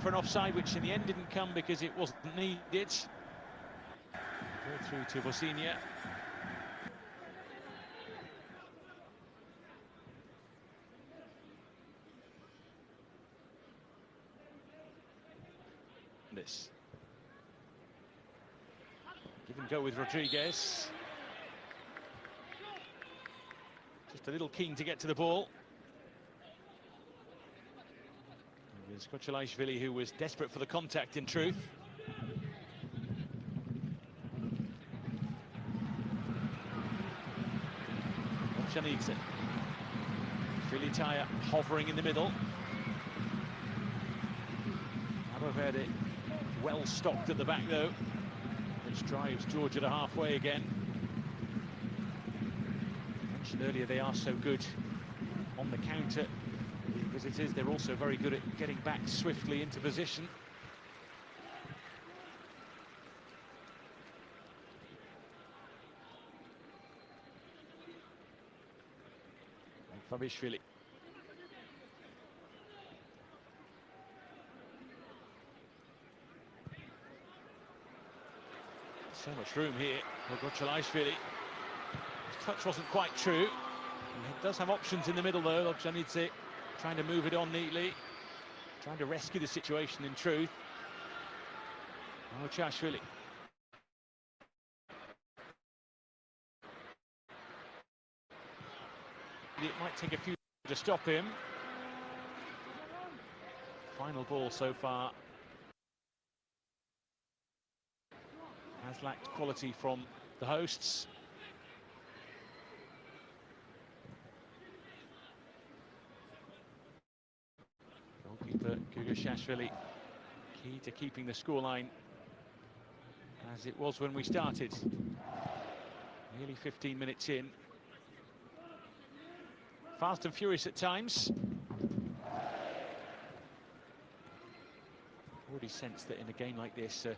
for an offside, which in the end didn't come because it wasn't needed. Go through to Vosinia. This. Give him go with Rodriguez. Just a little keen to get to the ball. It was Kochelaishvili who was desperate for the contact, in truth. Janidze. Filitaya hovering in the middle. Cabo Verde well stocked at the back though, which drives Georgia to halfway again. I mentioned earlier they are so good on the counter. The visitors, they're also very good at getting back swiftly into position. Fabishvili. So much room here for Kochelaishvili. His touch wasn't quite true. He does have options in the middle though. Janidze trying to move it on neatly, trying to rescue the situation, in truth. Kochelaishvili. It might take a few to stop him. Final ball so far has lacked quality from the hosts. Goalkeeper Gugashashvili key to keeping the scoreline as it was when we started. Nearly 15 minutes in. Fast and furious at times. Already sensed that in a game like this, a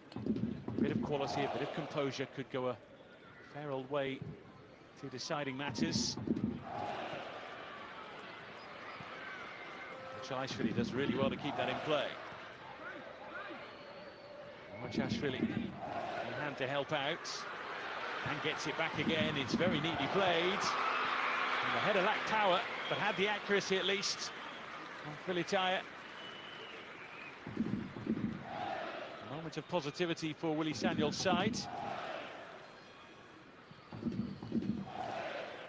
bit of quality, a bit of composure could go a fair old way to deciding matters. Kochelaishvili does really well to keep that in play. Kochelaishvili in hand to help out and gets it back again. It's very neatly played. And the header lacked power, but had the accuracy at least. Filitaya. A moment of positivity for Willy Sagnol's side.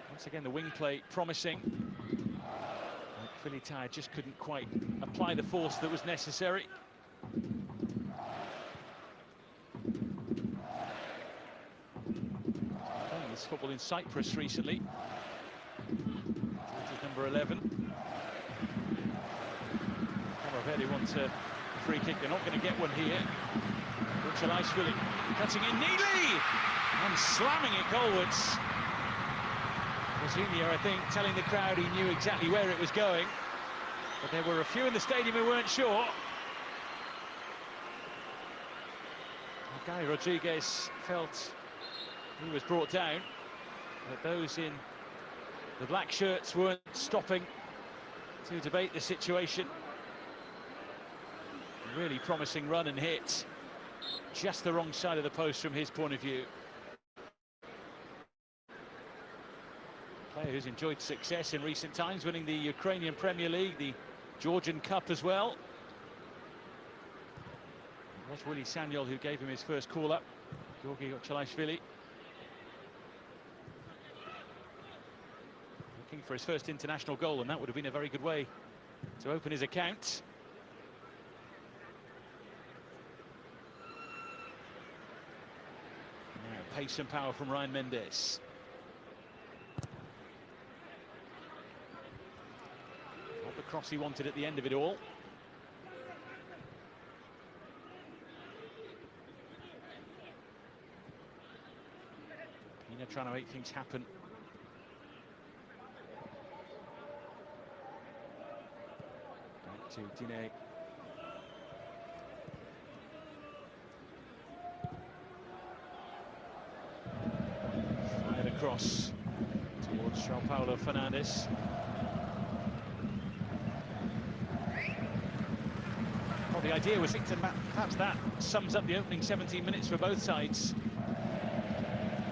Once again, the wing play promising. Filitaya just couldn't quite apply the force that was necessary. Playing this football in Cyprus recently. Georgia's number 11. Cabo Verde wants a free kick. They're not going to get one here. Kochelaishvili cutting in neatly and slamming it goalwards. Vosinia, I think, telling the crowd he knew exactly where it was going, but there were a few in the stadium who weren't sure. Guy Rodriguez felt he was brought down, but those in the black shirts weren't stopping to debate the situation. A really promising run and hit. Just the wrong side of the post from his point of view. Player who's enjoyed success in recent times, winning the Ukrainian Premier League, the Georgian Cup as well. It was Willy Sagnol who gave him his first call-up, Georgi Kochelaishvili. Looking for his first international goal, and that would have been a very good way to open his account. Now, pace and power from Ryan Mendes. Not the cross he wanted at the end of it all. Pina trying to make things happen. Back to Dine. Fired across towards João Paulo Fernandes. Well, the idea was, perhaps that sums up the opening 17 minutes for both sides.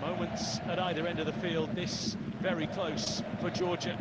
Moments at either end of the field, this very close for Georgia.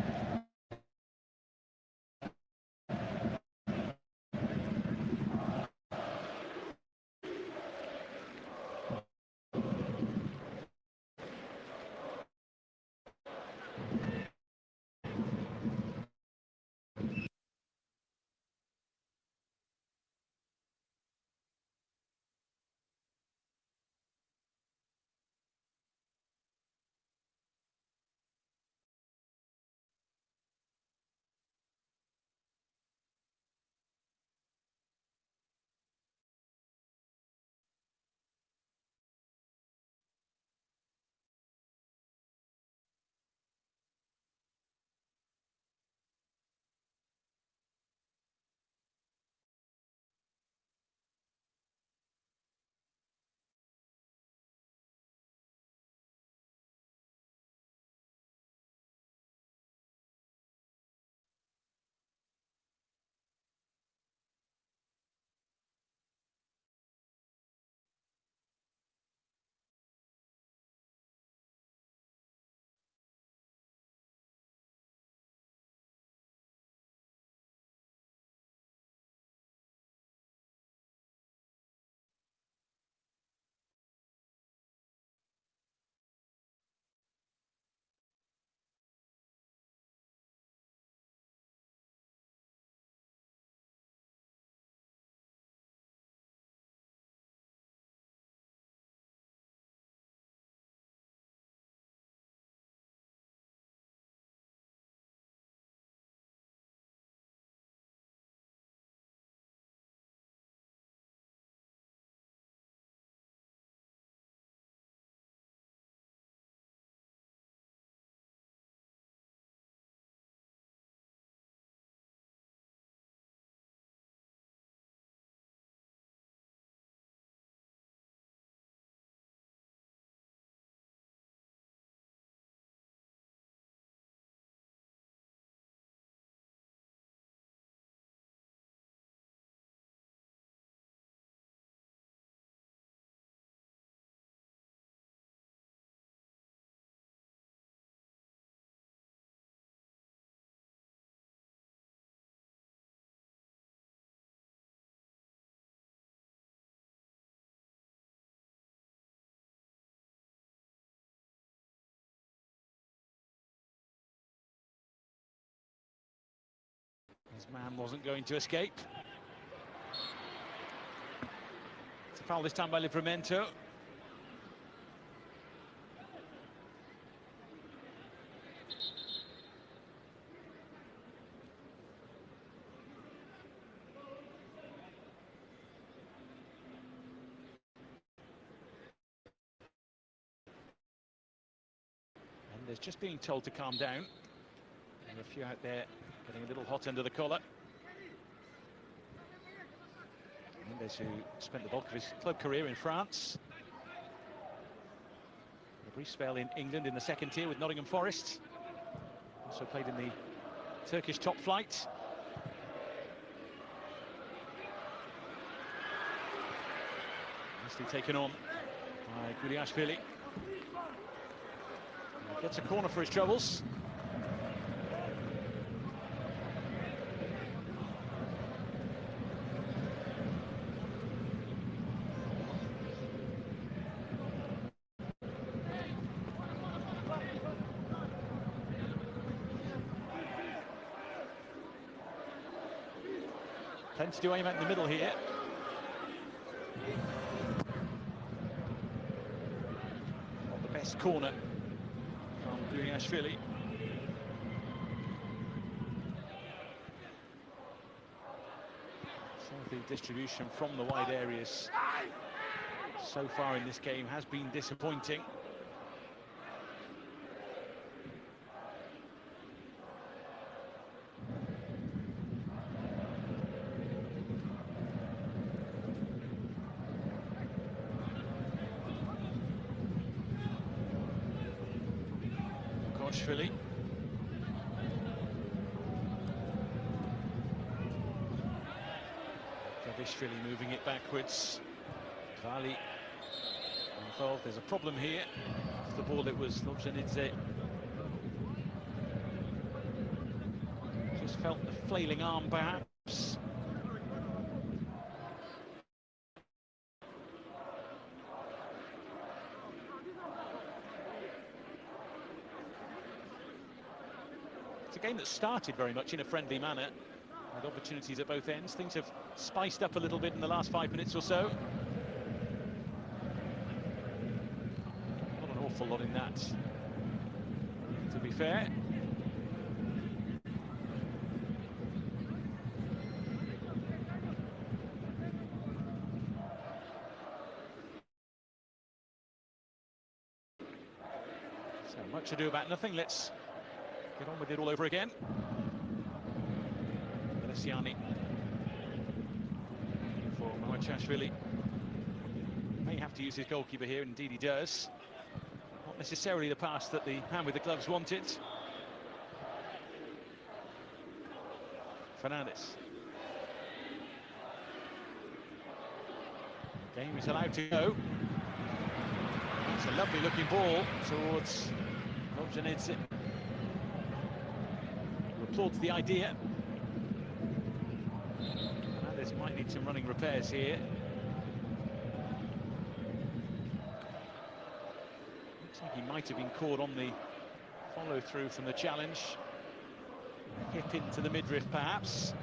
His man wasn't going to escape. It's a foul this time by Livramento. And there's just being told to calm down. And a few out there getting a little hot under the collar. Mendes, who spent the bulk of his club career in France. A brief spell in England in the second tier with Nottingham Forest. Also played in the Turkish top flight. Nicely taken on by Guliashvili. Gets a corner for his troubles. Plenty to aim at in the middle here. Not the best corner from Guliashvili. Some of the distribution from the wide areas so far in this game has been disappointing. Philly. Images moving it backwards. Vali involved. There's a problem here. Off the ball, it was Lobjanidze. Just felt the flailing arm, perhaps. It's a game that started very much in a friendly manner, with opportunities at both ends. Things have spiced up a little bit in the last 5 minutes or so. Not an awful lot in that, to be fair. So much ado about nothing. Let's get on with it all over again. Velesiani for Mawachashvili. May have to use his goalkeeper here, indeed he does. Not necessarily the pass that the man with the gloves wanted. Fernandez. Game is allowed to go. It's a lovely looking ball towards Lobjanidze. Applauds the idea. Fernandez might need some running repairs here. Looks like he might have been caught on the follow-through from the challenge. Hip into the midriff, perhaps.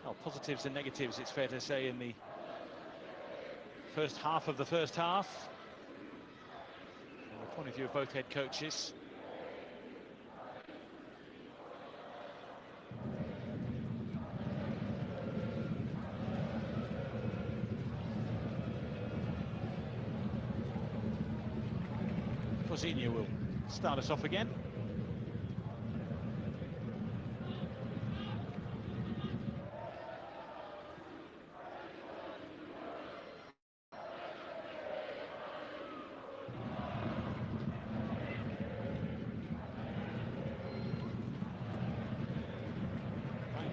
Well, positives and negatives, it's fair to say, in the first half of the first half, from the point of view of both head coaches. Cousinho will start us off again.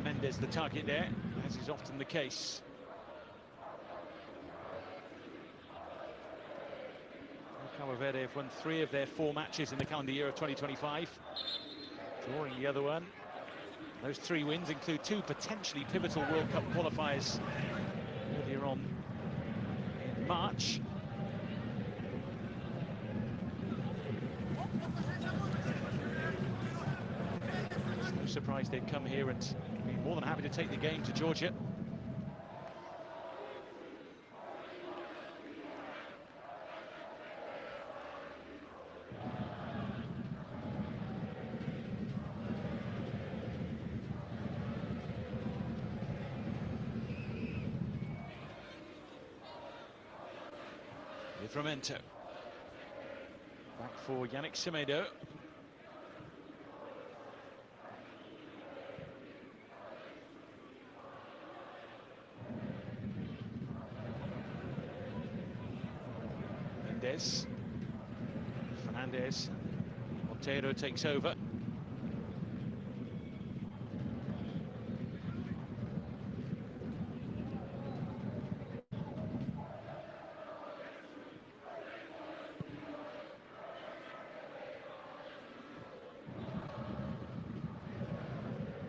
Mendes the target there, as is often the case. Cabo Verde have won 3 of their 4 matches in the calendar year of 2025, drawing the other one. Those 3 wins include 2 potentially pivotal World Cup qualifiers earlier on in March. It's no surprise they'd come here and be more than happy to take the game to Geórgia. Livramento. Back for Yannick Semedo. Mendes. Fernandez. Montero takes over.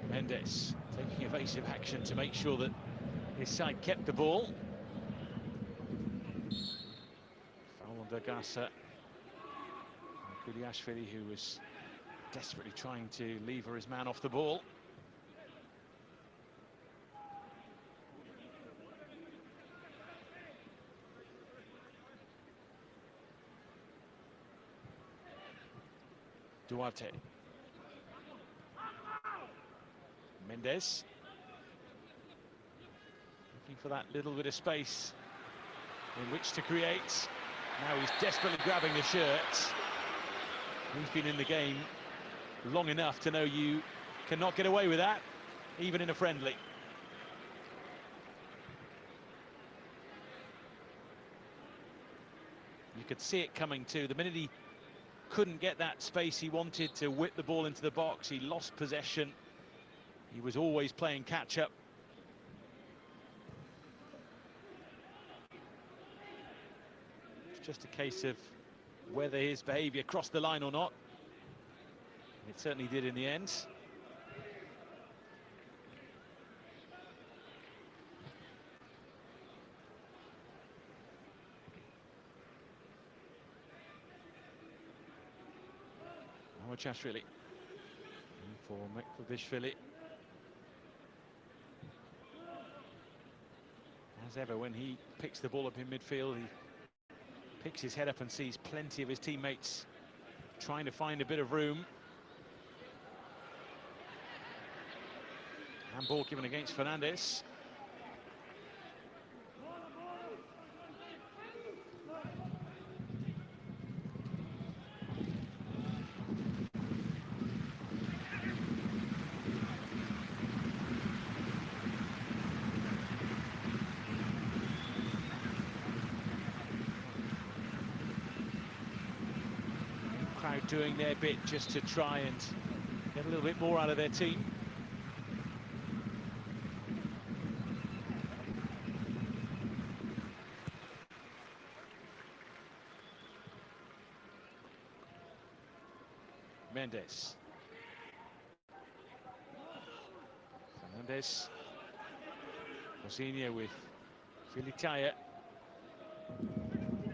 Mendes taking evasive action to make sure that his side kept the ball. Foul on Dergasa. Kuliashvili, who was desperately trying to lever his man off the ball. Duarte. Mendes. Looking for that little bit of space in which to create. Now he's desperately grabbing the shirt. He's been in the game long enough to know you cannot get away with that, even in a friendly. You could see it coming too. The minute he couldn't get that space he wanted to whip the ball into the box. He lost possession. He was always playing catch-up. It's just a case of whether his behaviour crossed the line or not. It certainly did in the end. Chashvili for Mekvishvili. As ever, when he picks the ball up in midfield, he picks his head up and sees plenty of his teammates trying to find a bit of room. Handball given against Fernandez. Crowd doing their bit just to try and get a little bit more out of their team. Mendes. Fernandez. Rosinha with Filitaya.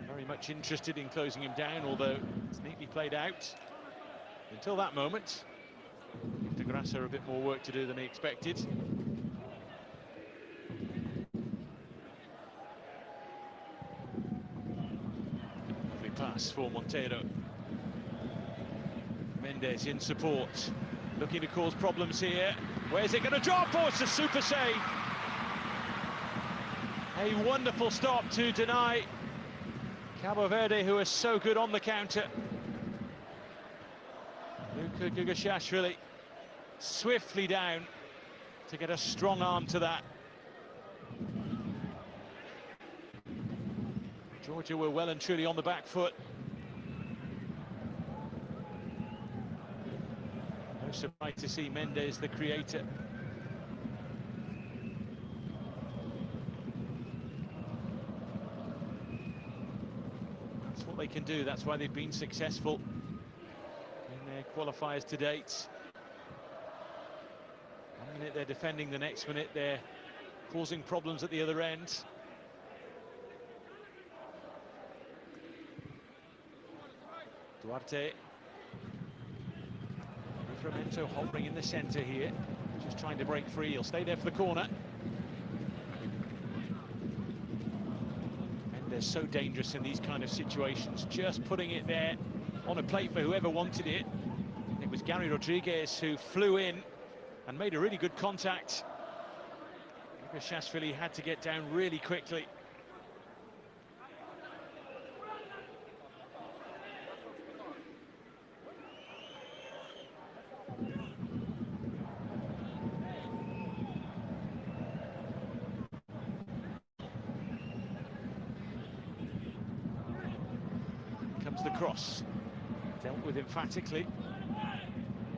Very much interested in closing him down, although it's neatly played out. Until that moment, De Grassa a bit more work to do than he expected. Lovely pass for Monteiro. Mendes in support, looking to cause problems here. Where's it going to drop? Oh, it's a super save. A wonderful stop to deny Cabo Verde, who are so good on the counter. Luka Gugashashvili swiftly down to get a strong arm to that. Geórgia were well and truly on the back foot. No surprise to see Mendes, the creator. That's what they can do. That's why they've been successful in their qualifiers to date. One minute they're defending, the next minute they're causing problems at the other end. Duarte. Livramento hovering in the centre here, just trying to break free. He'll stay there for the corner. Mendes so dangerous in these kind of situations, just putting it there on a plate for whoever wanted it. It was Gary Rodriguez who flew in and made a really good contact. Gugashashvili had to get down really quickly. Comes the cross, dealt with emphatically.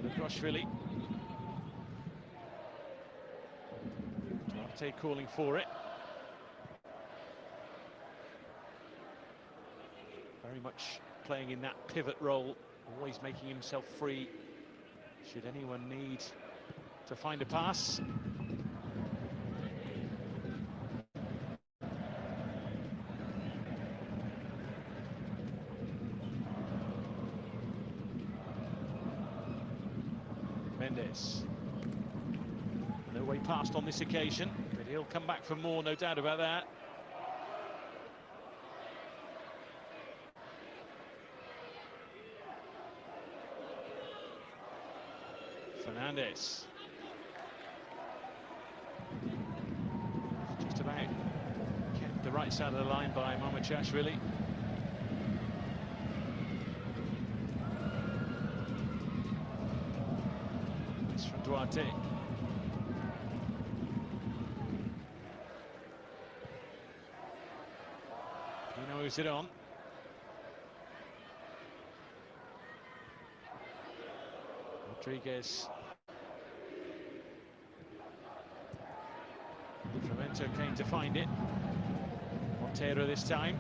Gugashashvili. Duarte calling for it. Very much playing in that pivot role, always making himself free should anyone need to find a pass. Mendes. No way past on this occasion, but he'll come back for more, no doubt about that. Fernandez. Just about kept the right side of the line by Mamachashvili. It's from Duarte. He knows it on. Rodriguez. Livramento came to find it. Montero this time.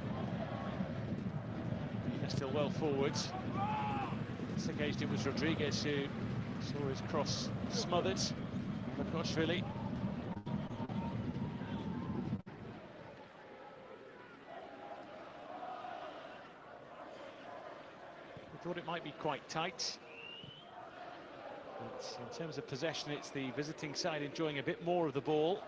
They're still well forwards. This occasion it was Rodriguez who saw his cross smothered. Lukashvili. We thought it might be quite tight. But in terms of possession, it's the visiting side enjoying a bit more of the ball.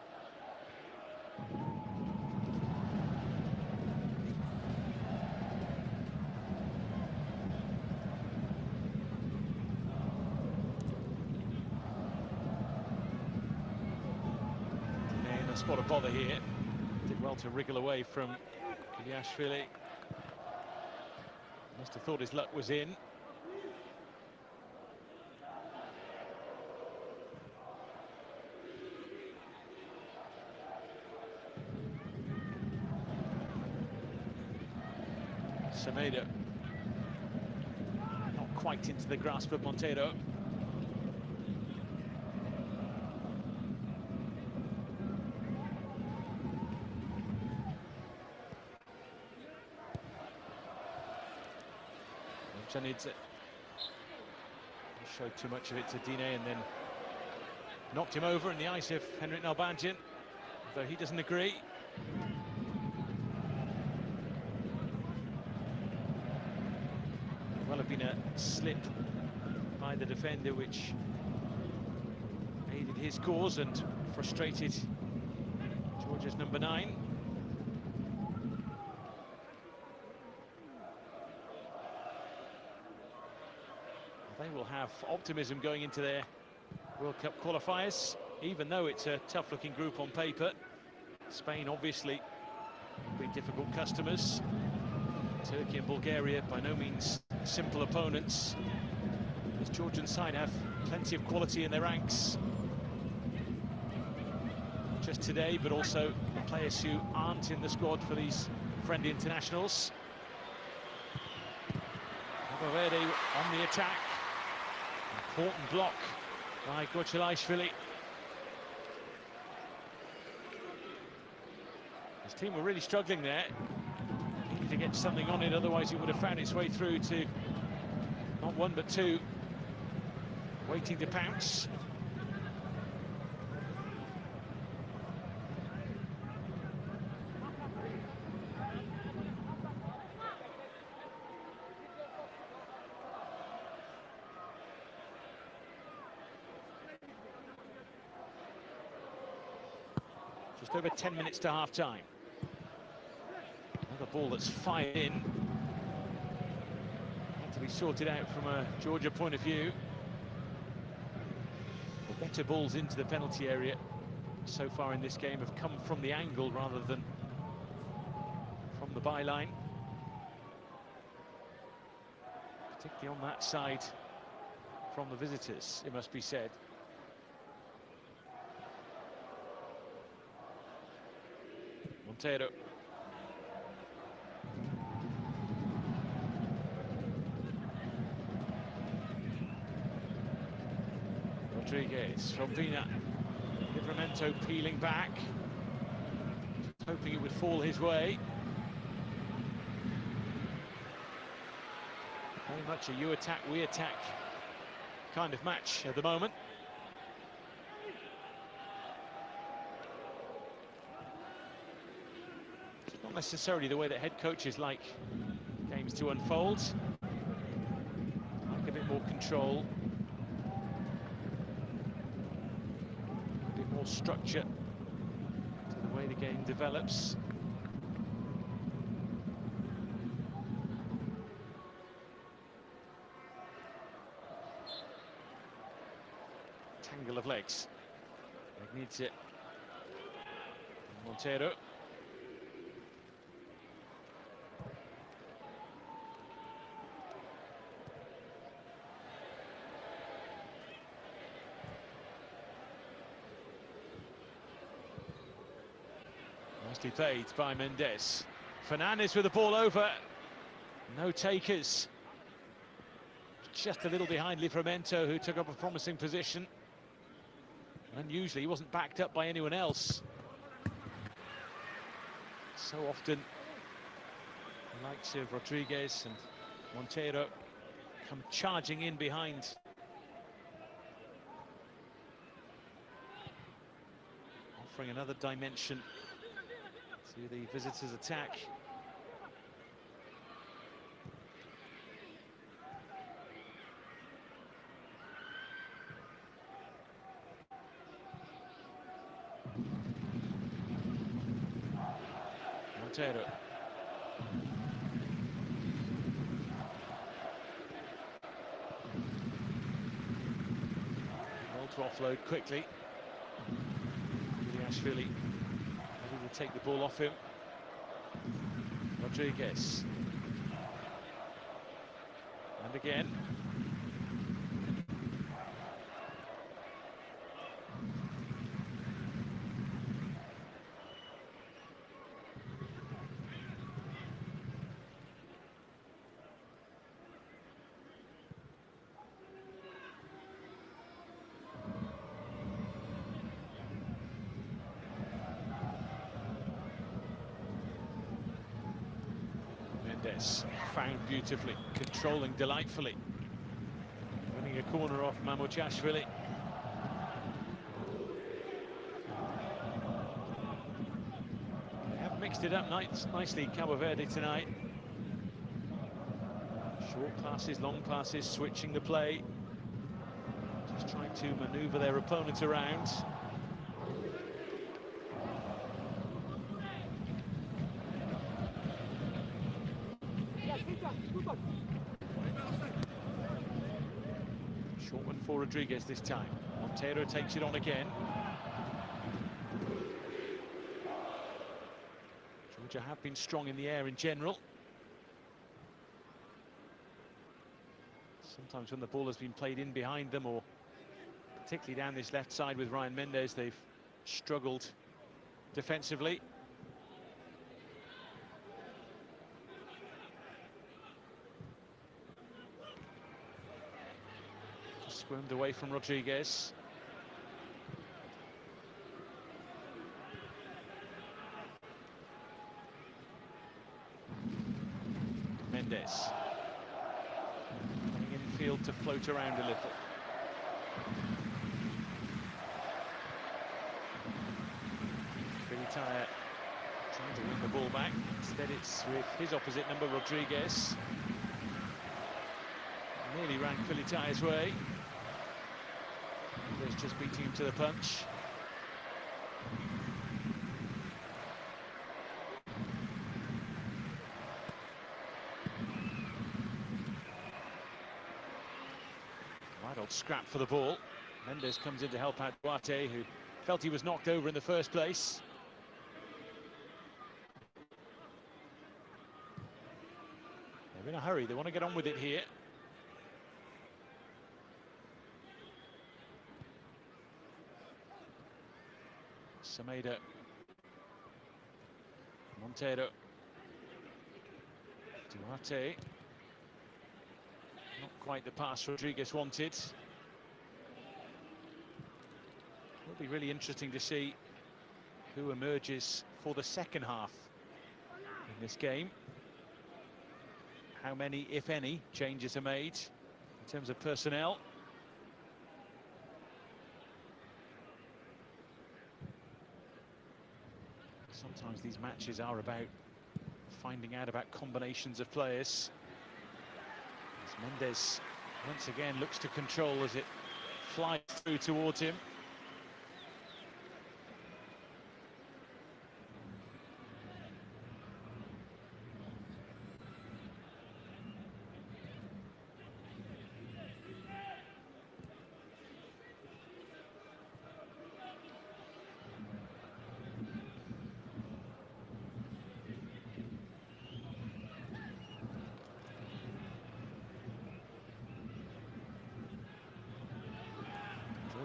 In a spot of bother here. Did well to wriggle away from Kiliashvili. Must have thought his luck was in. Semedo. Not quite into the grasp of Montero. Needs it. Showed too much of it to Dine and then knocked him over in the eyes of Henrik Nalbandian, though he doesn't agree. Well, have been a slip by the defender which aided his cause and frustrated Georgia's number 9. They will have optimism going into their World Cup qualifiers, even though it's a tough-looking group on paper. Spain, obviously, will be difficult customers. Turkey and Bulgaria, by no means simple opponents. This Georgian side have plenty of quality in their ranks. Not just today, but also the players who aren't in the squad for these friendly internationals. Cabo Verde on the attack. Important block by Gochelaishvili. His team were really struggling there. Needed to get something on it, otherwise it would have found its way through to not one but two, waiting to pounce. Just over 10 minutes to half-time. Another ball that's fired in. Had to be sorted out from a Georgia point of view. The better balls into the penalty area so far in this game have come from the angle rather than from the byline. Particularly on that side from the visitors, it must be said. Montero. Rodriguez from Vina. Livramento peeling back, just hoping it would fall his way. Very much a you attack, we attack kind of match at the moment. Not necessarily the way that head coaches like games to unfold. Like a bit more control, a bit more structure to the way the game develops. Tangle of legs. Needs it. Montero. Nicely played by Mendes. Fernandez with the ball over. No takers. just a little behind Livramento, who took up a promising position. Unusually, he wasn't backed up by anyone else. So often, the likes of Rodriguez and Monteiro come charging in behind. Offering another dimension to the visitors' attack. Monteiro. Well to offload quickly. Ashvili ready to take the ball off him. Rodriguez. And again. Found beautifully, controlling delightfully. Winning a corner off Mamuchashvili. They have mixed it up nicely, Cabo Verde tonight. Short passes, long passes, switching the play. Just trying to maneuver their opponent around. Short one for Rodriguez this time. Monteiro takes it on again. Geórgia have been strong in the air in general. Sometimes when the ball has been played in behind them, or particularly down this left side with Ryan Mendes, they've struggled defensively. Squirmed away from Rodriguez. Mendes. Coming infield to float around a little. Filitaya trying to win the ball back. Instead it's with his opposite number, Rodriguez. Nearly ran Filitaya's way. There's just beating him to the punch. Right old scrap for the ball. Mendes comes in to help out Duarte, who felt he was knocked over in the first place. They're in a hurry, they want to get on with it here. Semedo, Monteiro, Duarte, not quite the pass Rodriguez wanted. It'll be really interesting to see who emerges for the second half in this game. How many, if any, changes are made in terms of personnel. Sometimes these matches are about finding out about combinations of players. As Mendes once again looks to control as it flies through towards him.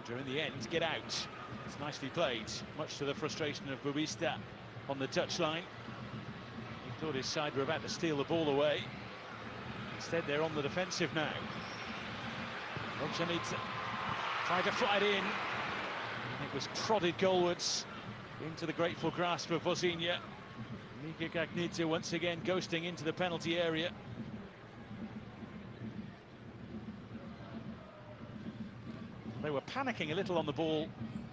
In the end, get out. It's nicely played, much to the frustration of Buista on the touchline. He thought his side were about to steal the ball away. Instead, they're on the defensive now. Ochanidze tried to fly it in. It was prodded goalwards into the grateful grasp of Vozinha. Mika Gagnidze once again ghosting into the penalty area. They were panicking a little on the ball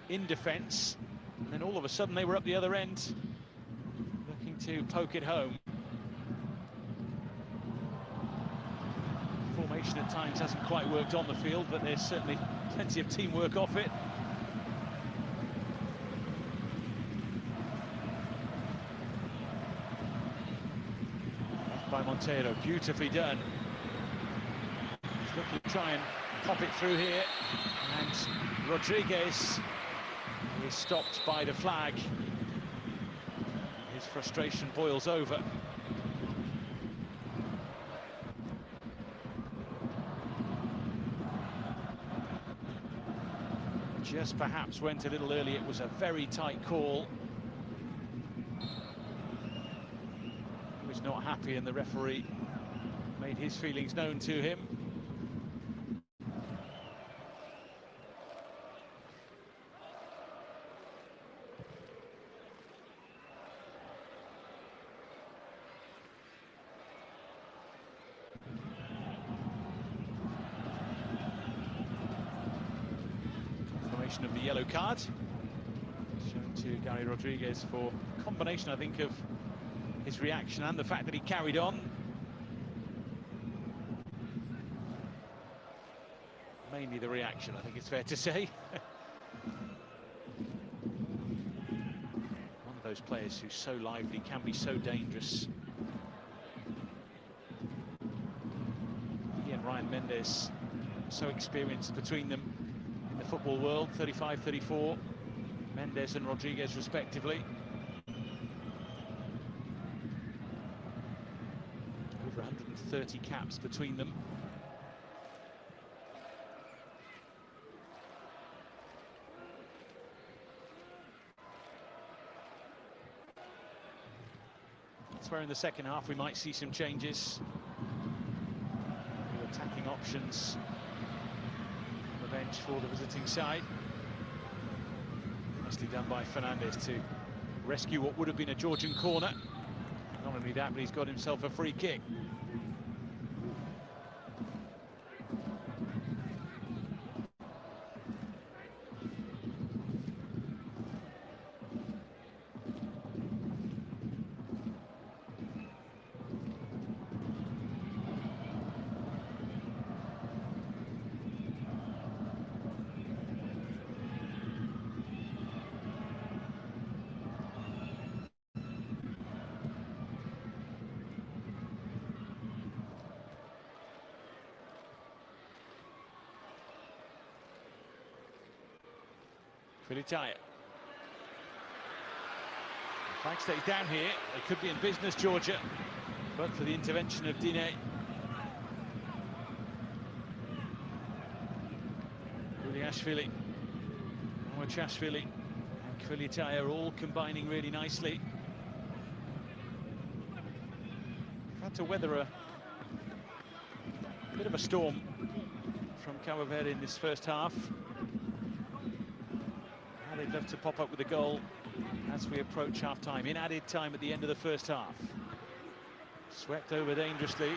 in defence, and then all of a sudden they were up the other end, looking to poke it home. Formation at times hasn't quite worked on the field, but there's certainly plenty of teamwork off it. Left by Monteiro, beautifully done. He's looking to try and pop it through here, and Rodriguez is stopped by the flag. His frustration boils over. Just perhaps went a little early. It was a very tight call. He was not happy, and the referee made his feelings known to him. Of the yellow card shown to Gary Rodriguez for a combination, I think, of his reaction and the fact that he carried on. Mainly the reaction, I think it's fair to say. One of those players who's so lively, can be so dangerous. He and Ryan Mendes, so experienced between them in the football world, 35, 34, Mendes and Rodriguez respectively. Over 130 caps between them. That's where in the second half we might see some changes. New attacking options bench for the visiting side. Nicely done by Fernandez to rescue what would have been a Georgian corner. Not only that, but he's got himself a free kick. Filitaia. The flag stays down here. They could be in business, Georgia, but for the intervention of Dine. Guliashvili, Moachashvili and Filitaia all combining really nicely. We've had to weather a bit of a storm from Cabo Verde in this first half. They'd love to pop up with a goal as we approach half-time, in added time at the end of the first half. Swept over dangerously.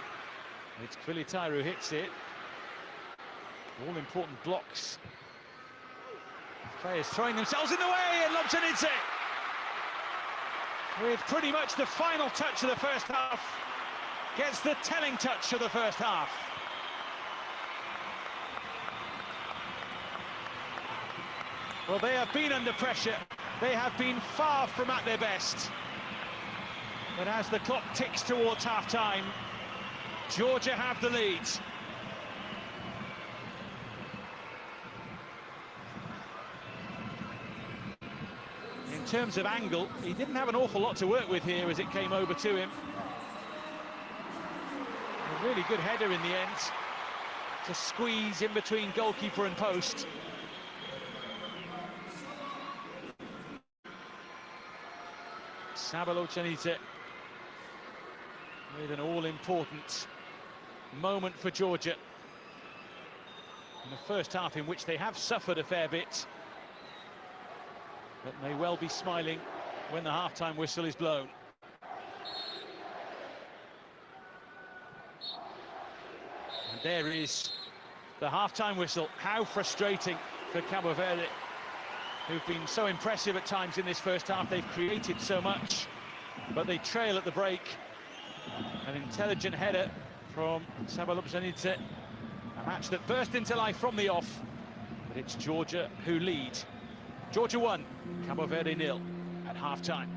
It's Filitaia who hits it. All important blocks. Players throwing themselves in the way, and Ochanidze with pretty much the final touch of the first half gets the telling touch of the first half. Well, they have been under pressure. They have been far from at their best. But as the clock ticks towards half-time, Georgia have the lead. In terms of angle, he didn't have an awful lot to work with here as it came over to him. A really good header in the end to squeeze in between goalkeeper and post. Sabal Ochanidze with an all-important moment for Georgia. in the first half, in which they have suffered a fair bit, but may well be smiling when the half-time whistle is blown. And there is the half-time whistle. How frustrating for Cabo Verde, who've been so impressive at times in this first half. They've created so much, but they trail at the break. An intelligent header from Sabalobjanidze, a match that burst into life from the off, but it's Georgia who lead. Georgia 1, Cabo Verde 0 at half-time.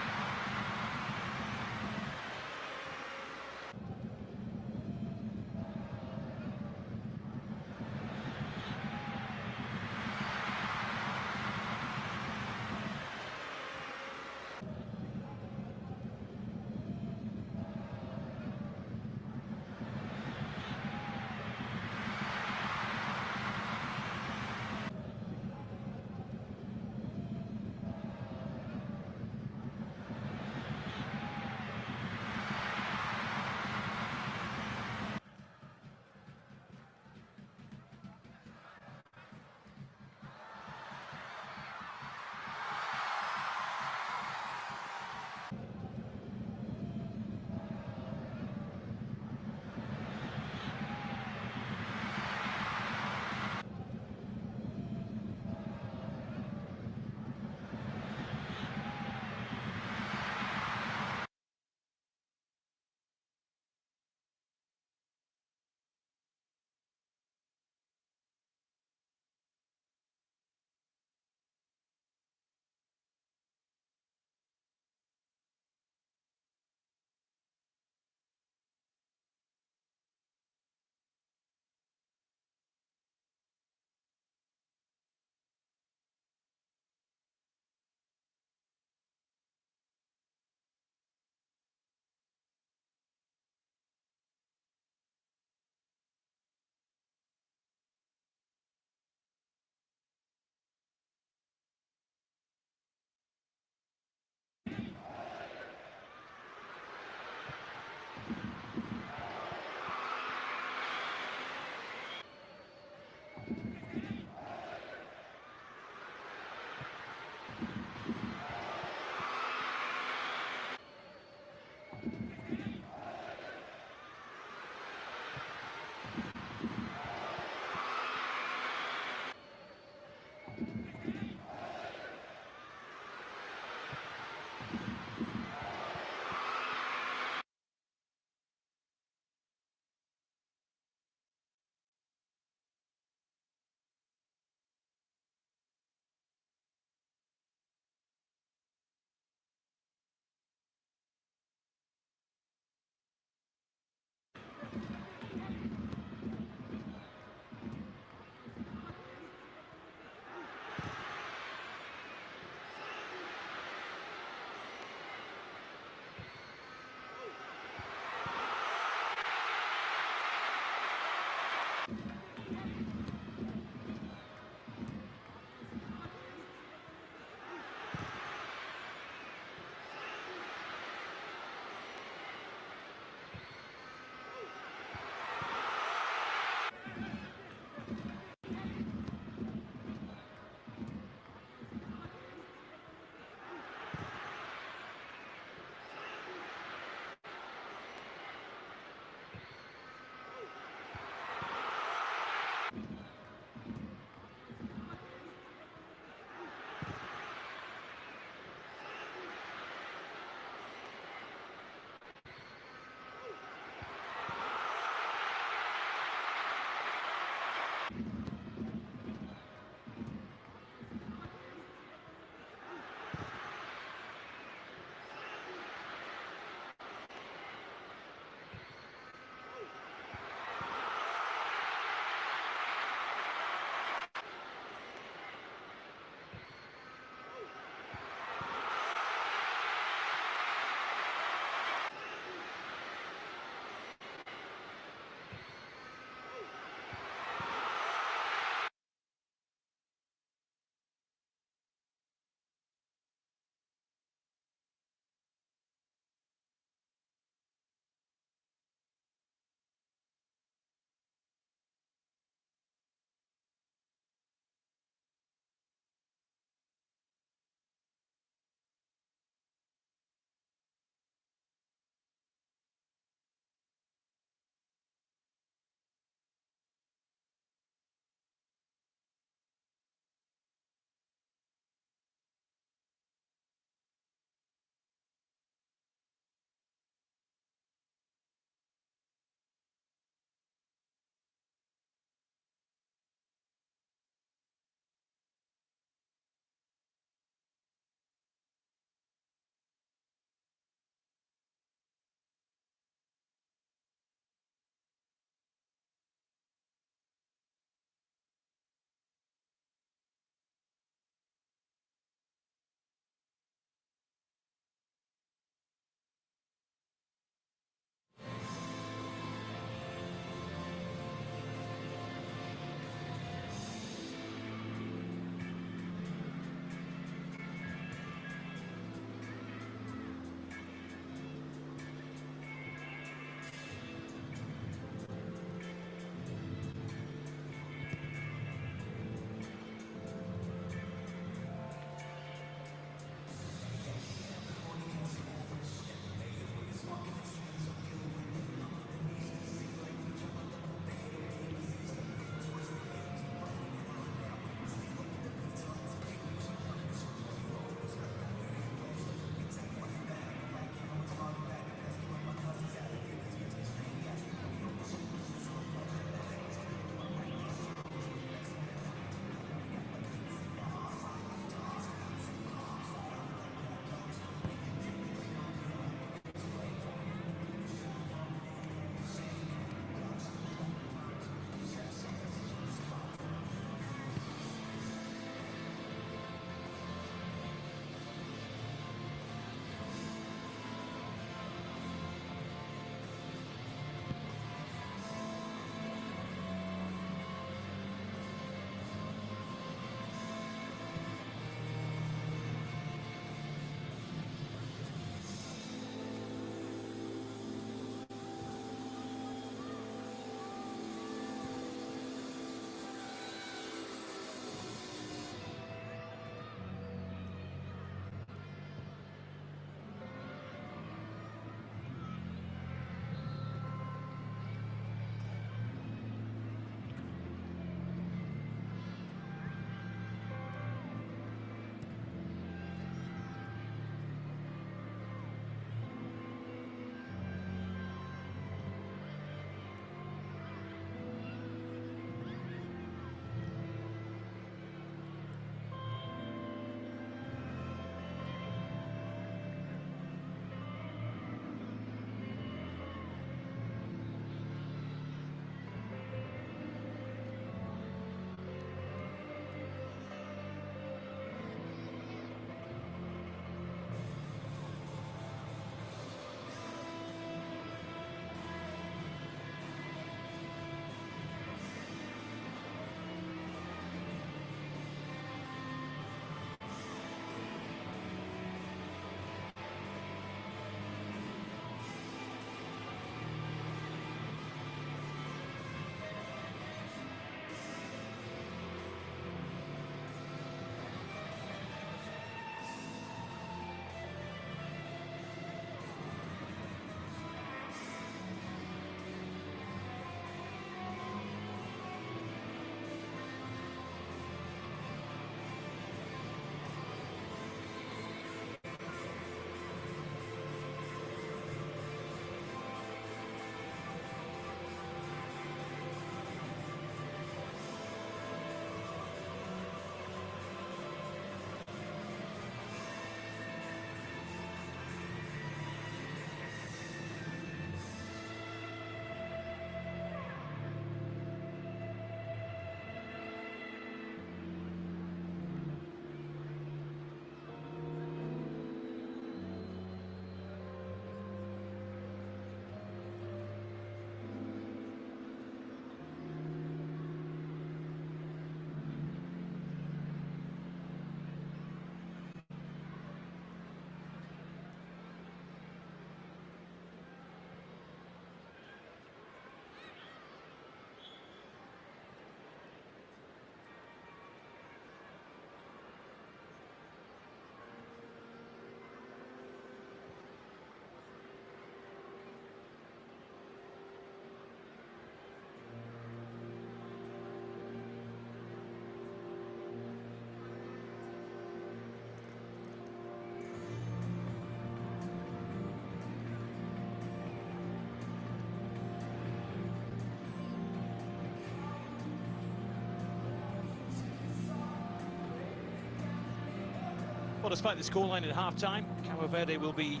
Well, despite the scoreline at half-time, Cabo Verde will be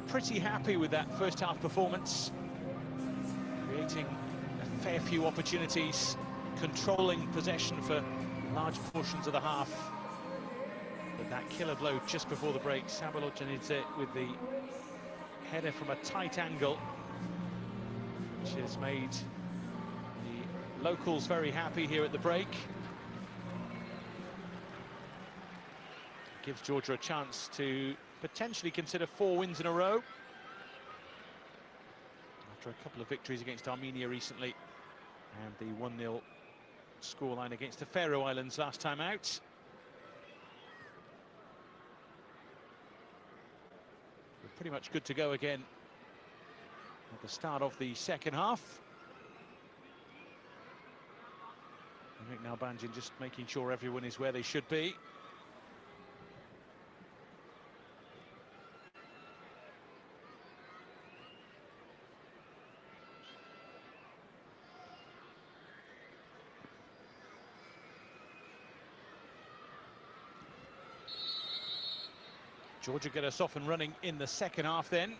pretty happy with that first-half performance, creating a fair few opportunities, controlling possession for large portions of the half. But that killer blow just before the break, Sabalotjanidze with the header from a tight angle, which has made the locals very happy here at the break. Gives Georgia a chance to potentially consider 4 wins in a row after a couple of victories against Armenia recently and the 1-0 scoreline against the Faroe Islands last time out. We're pretty much good to go again at the start of the second half. Henrik Nalbandian just making sure everyone is where they should be. Georgia get us off and running in the second half then.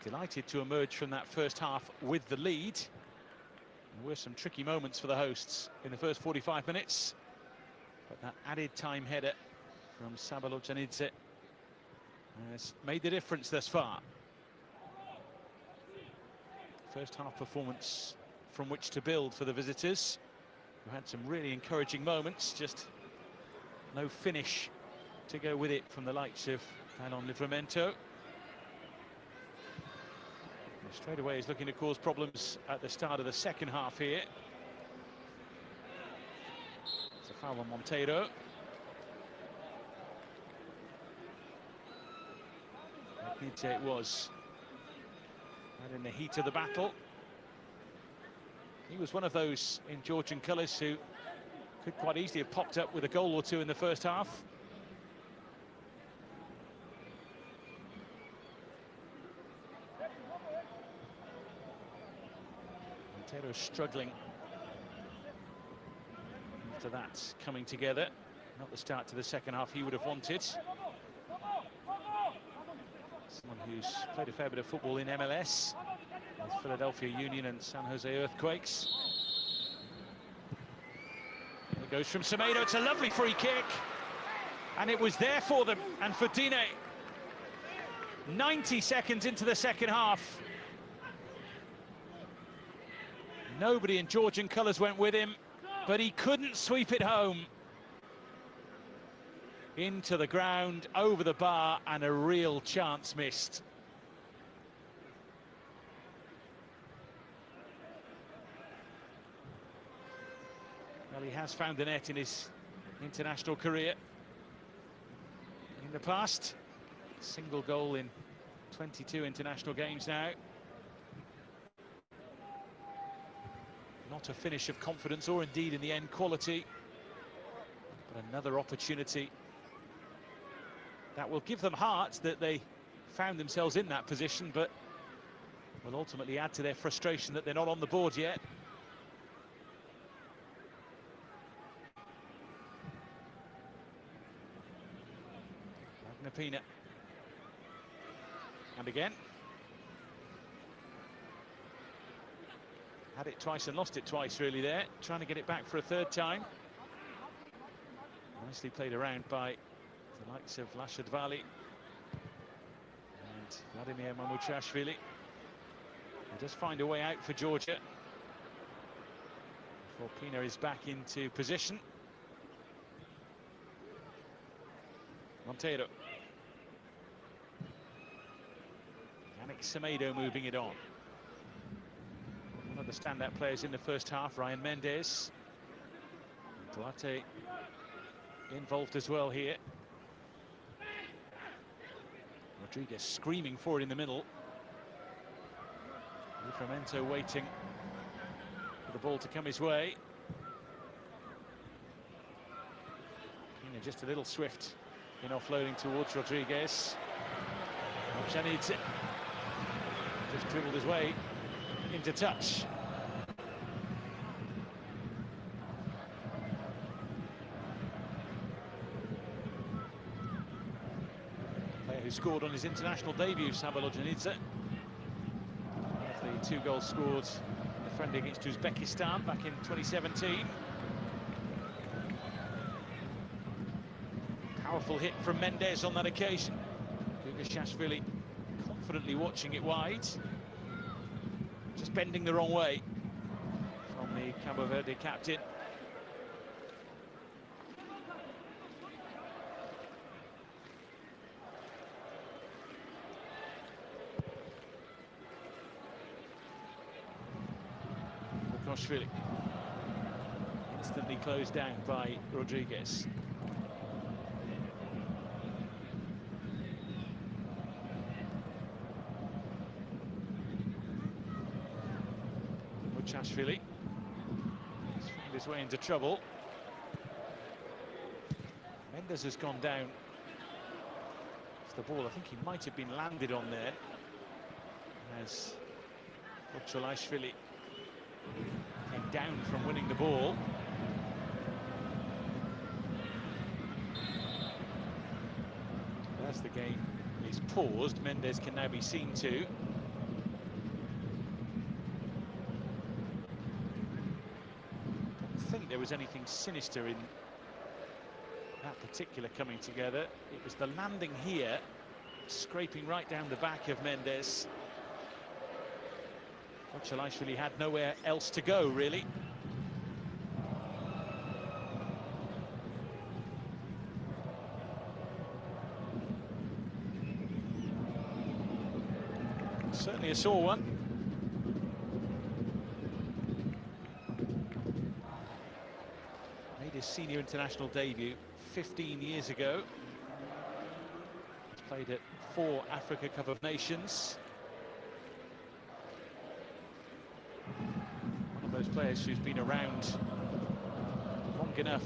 Delighted to emerge from that first half with the lead. There were some tricky moments for the hosts in the first 45 minutes. But that added time header from Sabalotjanidze has made the difference thus far. First half performance from which to build for the visitors, who had some really encouraging moments, just no finish to go with it from the likes of Talon Livramento. Straight away he's looking to cause problems at the start of the second half here. It's a foul on Monteiro. It was. And in the heat of the battle, he was one of those in Georgian colours who could quite easily have popped up with a goal or two in the first half. Monteiro struggling after that coming together. Not the start to the second half he would have wanted. Someone who's played a fair bit of football in MLS with Philadelphia Union and San Jose Earthquakes. And it goes from Semedo. It's a lovely free kick, and it was there for them and for Dine. 90 seconds into the second half. Nobody in Georgian colours went with him, but he couldn't sweep it home. Into the ground, over the bar, and a real chance missed. Well, he has found the net in his international career. In the past, single goal in 22 international games now. Not a finish of confidence, or indeed in the end quality, but another opportunity that will give them heart that they found themselves in that position, but will ultimately add to their frustration that they're not on the board yet. Pina. And again. Had it twice and lost it twice, really, there. Trying to get it back for a third time. Nicely played around by the likes of Lashadvali and Vladimir Mamuchashvili. He does find a way out for Georgia before Pina is back into position. Monteiro. Yannick Semedo moving it on. One of the standout players in the first half, Ryan Mendes. Duarte involved as well here. Rodriguez screaming for it in the middle. Livramento waiting for the ball to come his way. Pina just a little swift in offloading towards Rodriguez. Janidze just dribbled his way into touch. scored on his international debut, Sabalojanidzé. The 2 goals scored in the friendly against Uzbekistan back in 2017. Powerful hit from Mendes on that occasion. Gugashashvili confidently watching it wide. Just bending the wrong way from the Cabo Verde captain. Kokoshvili instantly closed down by Rodriguez. Chashvili has found his way into trouble. Mendes has gone down off the ball. I think he might have been landed on there as Ocholashvili came down from winning the ball. As the game is paused, Mendes can now be seen to. There was anything sinister in that particular coming together. It was the landing here, scraping right down the back of Mendes. Ocholashvili had nowhere else to go, really. Certainly a sore one. His senior international debut 15 years ago. He's played at 4 Africa Cup of Nations. One of those players who's been around long enough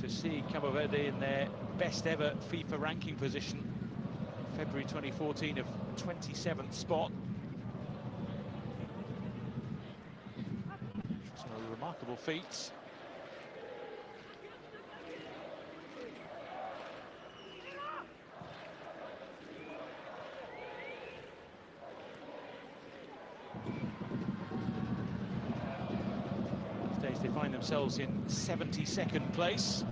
to see Cabo Verde in their best ever FIFA ranking position in February 2014 of 27th spot. It's a remarkable feat. They find themselves in 72nd place.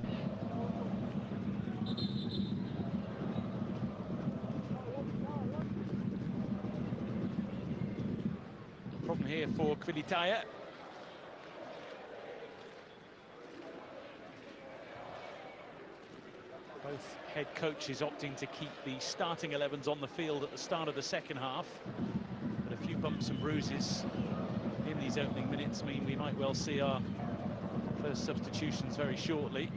Problem here for Quilitaya. Both head coaches opting to keep the starting 11s on the field at the start of the second half. But a few bumps and bruises in these opening minutes mean we might well see our first substitutions very shortly.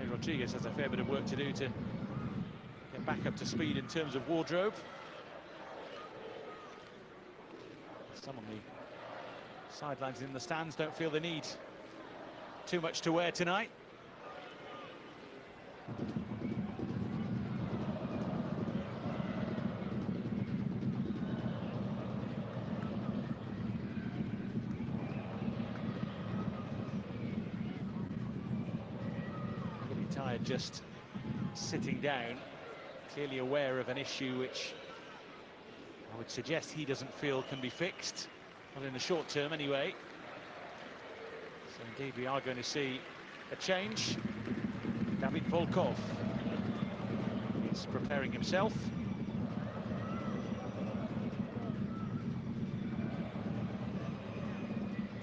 Rodriguez has a fair bit of work to do to get back up to speed in terms of wardrobe. Some on the sidelines in the stands don't feel the need too much to wear tonight. Just sitting down, clearly aware of an issue which I would suggest he doesn't feel can be fixed, not in the short term anyway. So indeed we are going to see a change. David Volkov is preparing himself.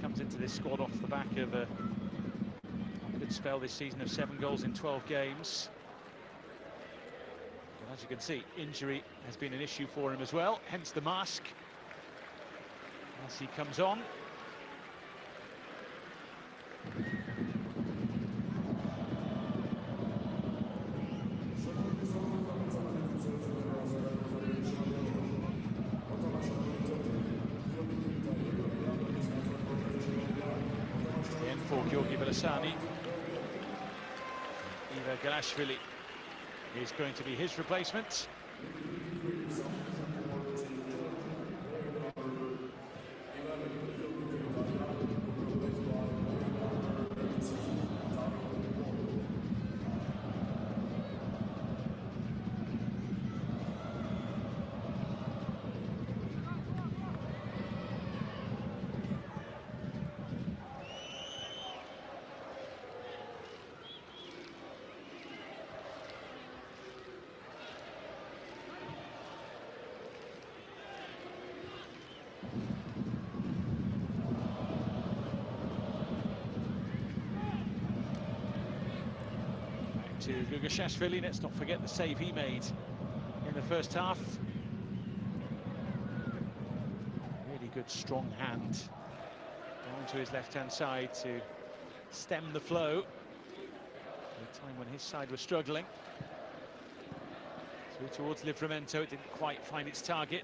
Comes into this squad off the back of a good spell this season of 7 goals in 12 games. But as you can see, injury has been an issue for him as well, hence the mask as he comes on. Again for Georgi Belasani. Galashvili is going to be his replacement. to Gugashashvili. Let's not forget the save he made in the first half. Really good, strong hand down to his left-hand side to stem the flow at a time when his side was struggling. Through towards Livramento, it didn't quite find its target.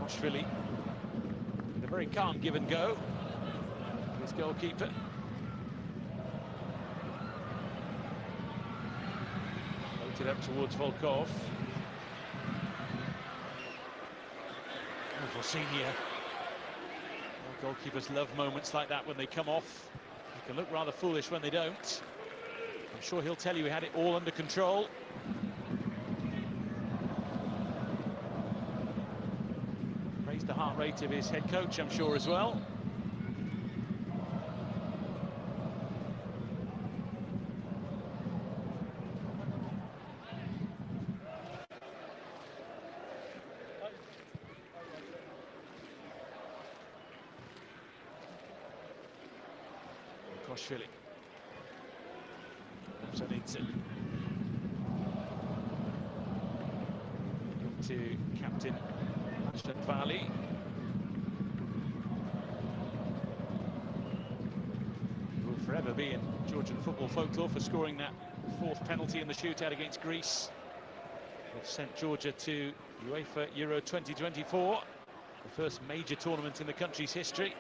Koshvili, a very calm give and go. His goalkeeper. Floated up towards Volkov. Oh, Vorsinia. Goalkeepers love moments like that when they come off. They can look rather foolish when they don't. I'm sure he'll tell you he had it all under control. Raised the heart rate of his head coach, I'm sure, as well. Koshvili. To captain Ashton Valley. Will forever be in Georgian football folklore for scoring that fourth penalty in the shootout against Greece, which sent Georgia to UEFA Euro 2024, the first major tournament in the country's history.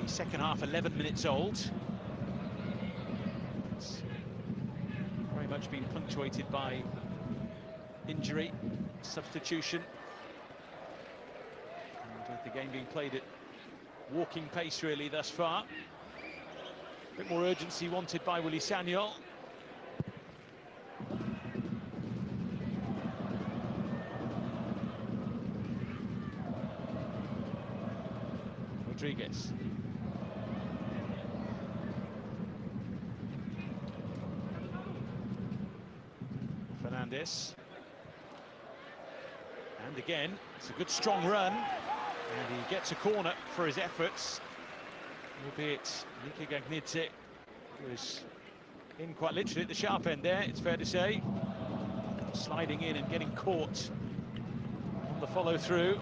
Second half, 11 minutes old. It's very much been punctuated by injury, substitution, and the game being played at walking pace really thus far. A bit more urgency wanted by Willy Sagnol. Rodriguez. And again, it's a good strong run, and he gets a corner for his efforts, albeit Nika Gagnidze was in quite literally at the sharp end there, it's fair to say, sliding in and getting caught on the follow through.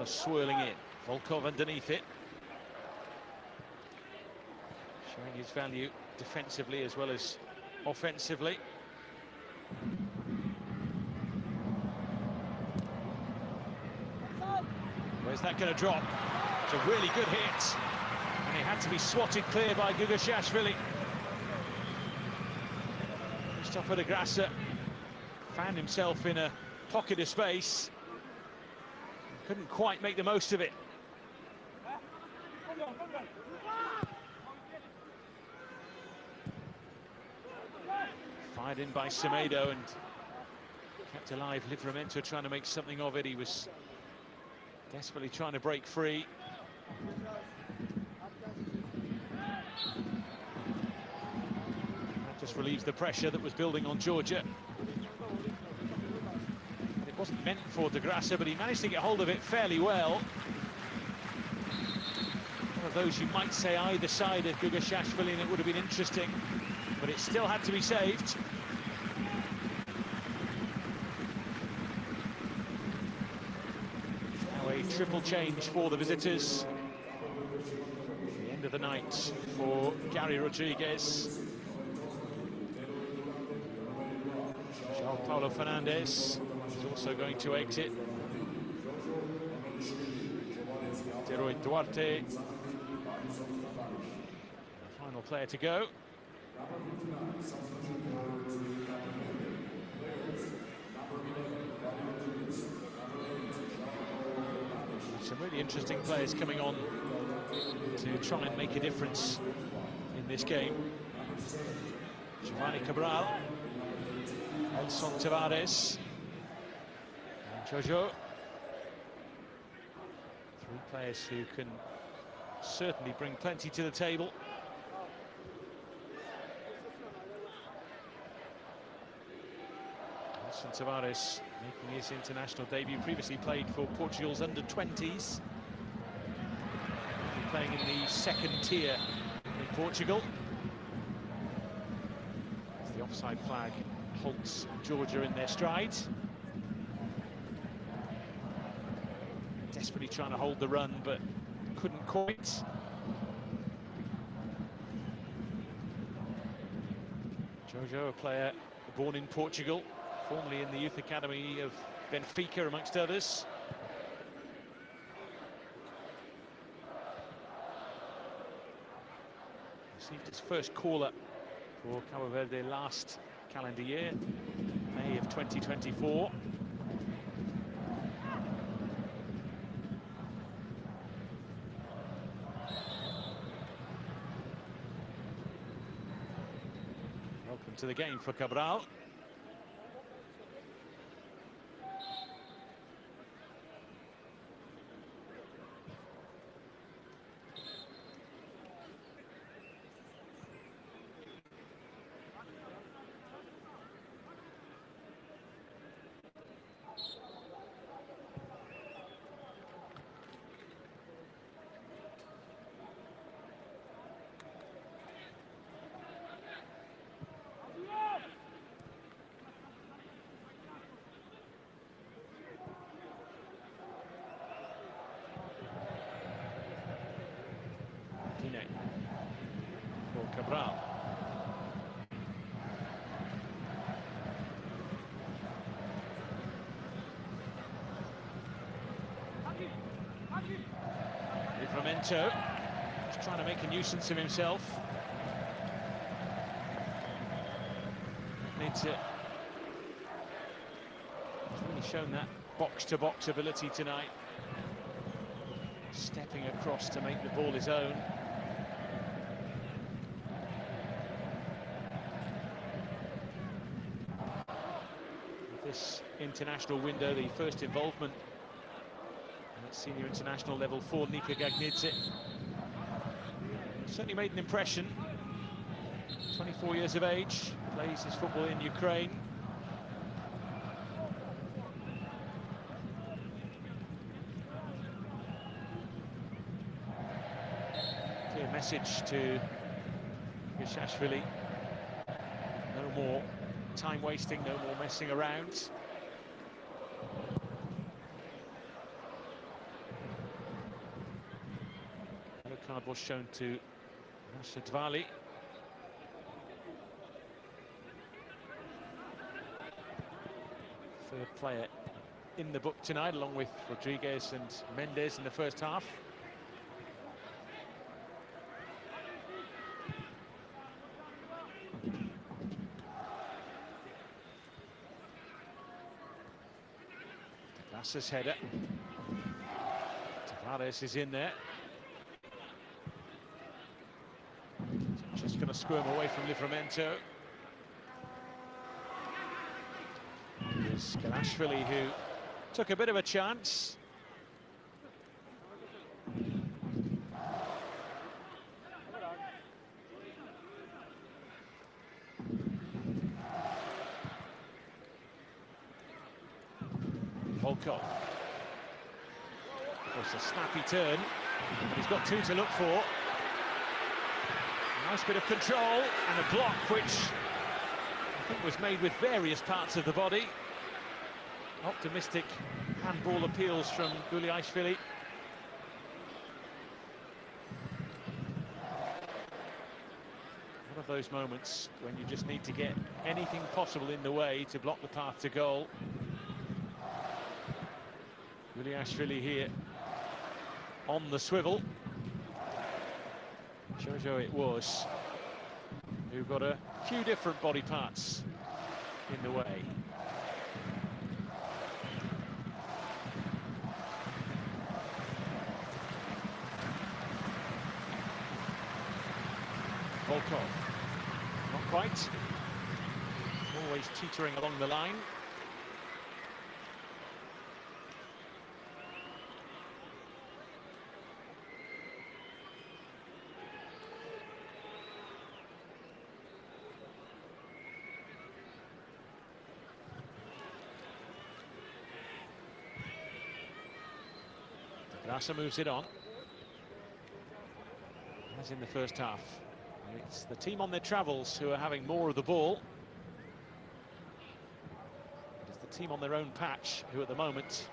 Swirling in, Volkov underneath it, showing his value defensively as well as offensively. Where's that going to drop? It's a really good hit, and it had to be swatted clear by Gugashashvili. Christopher de Grassa found himself in a pocket of space. Couldn't quite make the most of it. Fired in by Semedo and kept alive. Livramento trying to make something of it. He was desperately trying to break free. That just relieves the pressure that was building on Georgia. Wasn't meant for de Grassa, but he managed to get hold of it fairly well. One of those you might say either side of Gugashashvili, and it would have been interesting, but it still had to be saved. Now a triple change for the visitors. The end of the night for Gary Rodriguez. João Paulo Fernandes is also going to exit. Teroy Duarte, final player to go. Some really interesting players coming on to try and make a difference in this game. Giovanni Cabral, Elson Tavares, and Jojo. Players who can certainly bring plenty to the table. Tavares making his international debut, previously played for Portugal's under-20s. Playing in the second tier in Portugal. As the offside flag halts Georgia in their stride. Desperately trying to hold the run, but couldn't quite. Jojo, a player born in Portugal, formerly in the youth academy of Benfica, amongst others. Received his first call-up for Cabo Verde last calendar year, May of 2024. Welcome to the game for Cabral. For Cabral. Livramento, just trying to make a nuisance of himself. He's really shown that box-to-box ability tonight. Stepping across to make the ball his own. This international window, the first involvement at senior international level for Nika Gagnidze. Certainly made an impression. 24 years of age, plays his football in Ukraine. Clear message to Gashashvili. No more time wasting, no more messing around. No card was shown to Rashidvali. Third player in the book tonight, along with Rodriguez and Mendes in the first half. Tavares header. Tavares is in there. Just going to squirm away from Livramento. Here's Kalashvili, who took a bit of a chance. Volkov. It's a snappy turn, but he's got two to look for. Nice bit of control and a block, which I think was made with various parts of the body. Optimistic handball appeals from Guliashvili. One of those moments when you just need to get anything possible in the way to block the path to goal. Guliashvili here on the swivel. Jojo it was, who got a few different body parts in the way. Volkov, not quite. Always teetering along the line. Grasa moves it on, as in the first half. It's the team on their travels who are having more of the ball. It's the team on their own patch who at the moment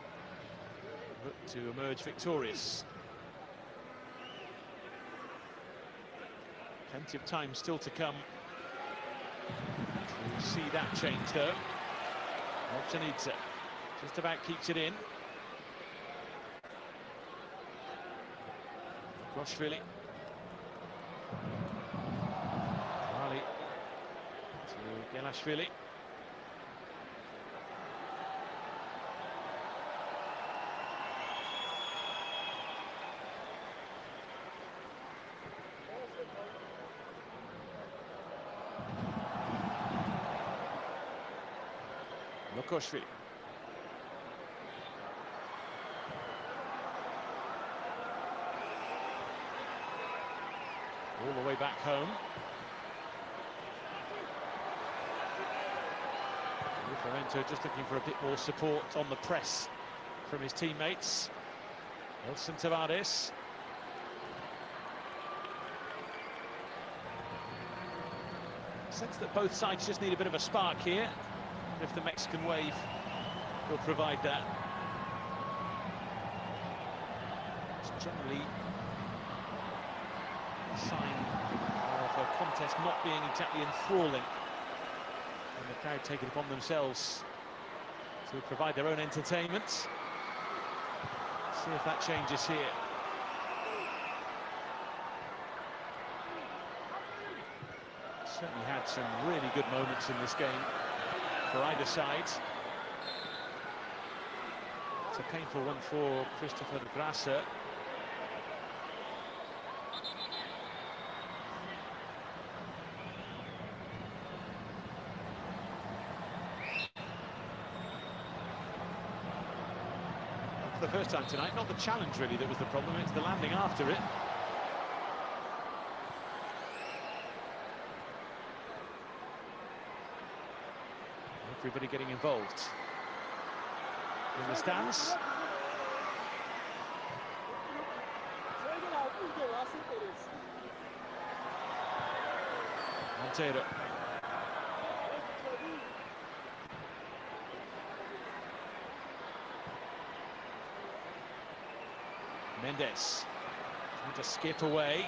look to emerge victorious. Plenty of time still to come to see that change though. Objanidze just about keeps it in. Groshvili. Rally to Gelashvili. Lukoshvili. All the way back home. Fermento just looking for a bit more support on the press from his teammates. Nelson Tavares. Sense that both sides just need a bit of a spark here. If the Mexican wave will provide that. It's generally a sign of a contest not being exactly enthralling, and the crowd take it upon themselves to provide their own entertainment. Let's see if that changes here. Certainly had some really good moments in this game for either side. It's a painful one for Christopher Grasa. For the first time tonight, not the challenge really that was the problem, it's the landing after it. Everybody getting involved in the stands. Montero. Mendes trying to skip away.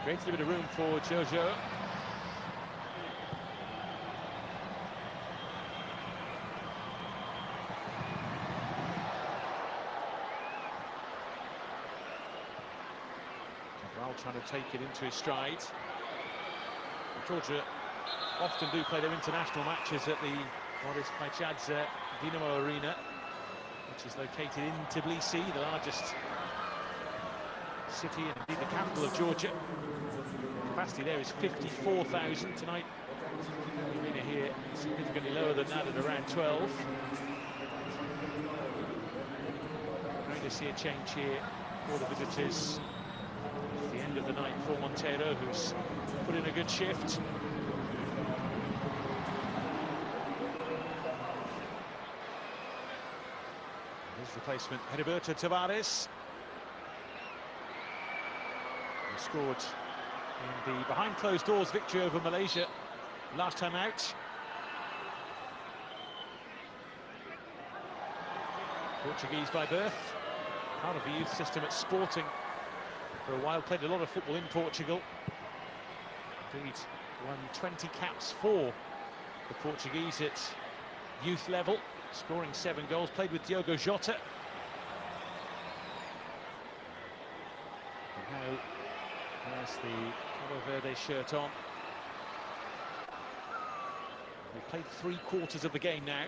Created a bit of room for Jojo. Trying to take it into his stride. Georgia often do play their international matches at the Boris Paicadze Dinamo Arena, which is located in Tbilisi, the largest city and indeed the capital of Georgia. The capacity there is 54,000 tonight. The arena here significantly lower than that at around 12. Going to see a change here for the visitors. The end of the night for Montero, who's put in a good shift. His replacement, Heriberto Tavares, who scored in the behind closed doors victory over Malaysia last time out. Portuguese by birth, part of the youth system at Sporting. For a while, played a lot of football in Portugal. Indeed, won 20 caps for the Portuguese at youth level, scoring 7 goals. Played with Diogo Jota. And now has the Cabo Verde shirt on. We've played 3/4 of the game now.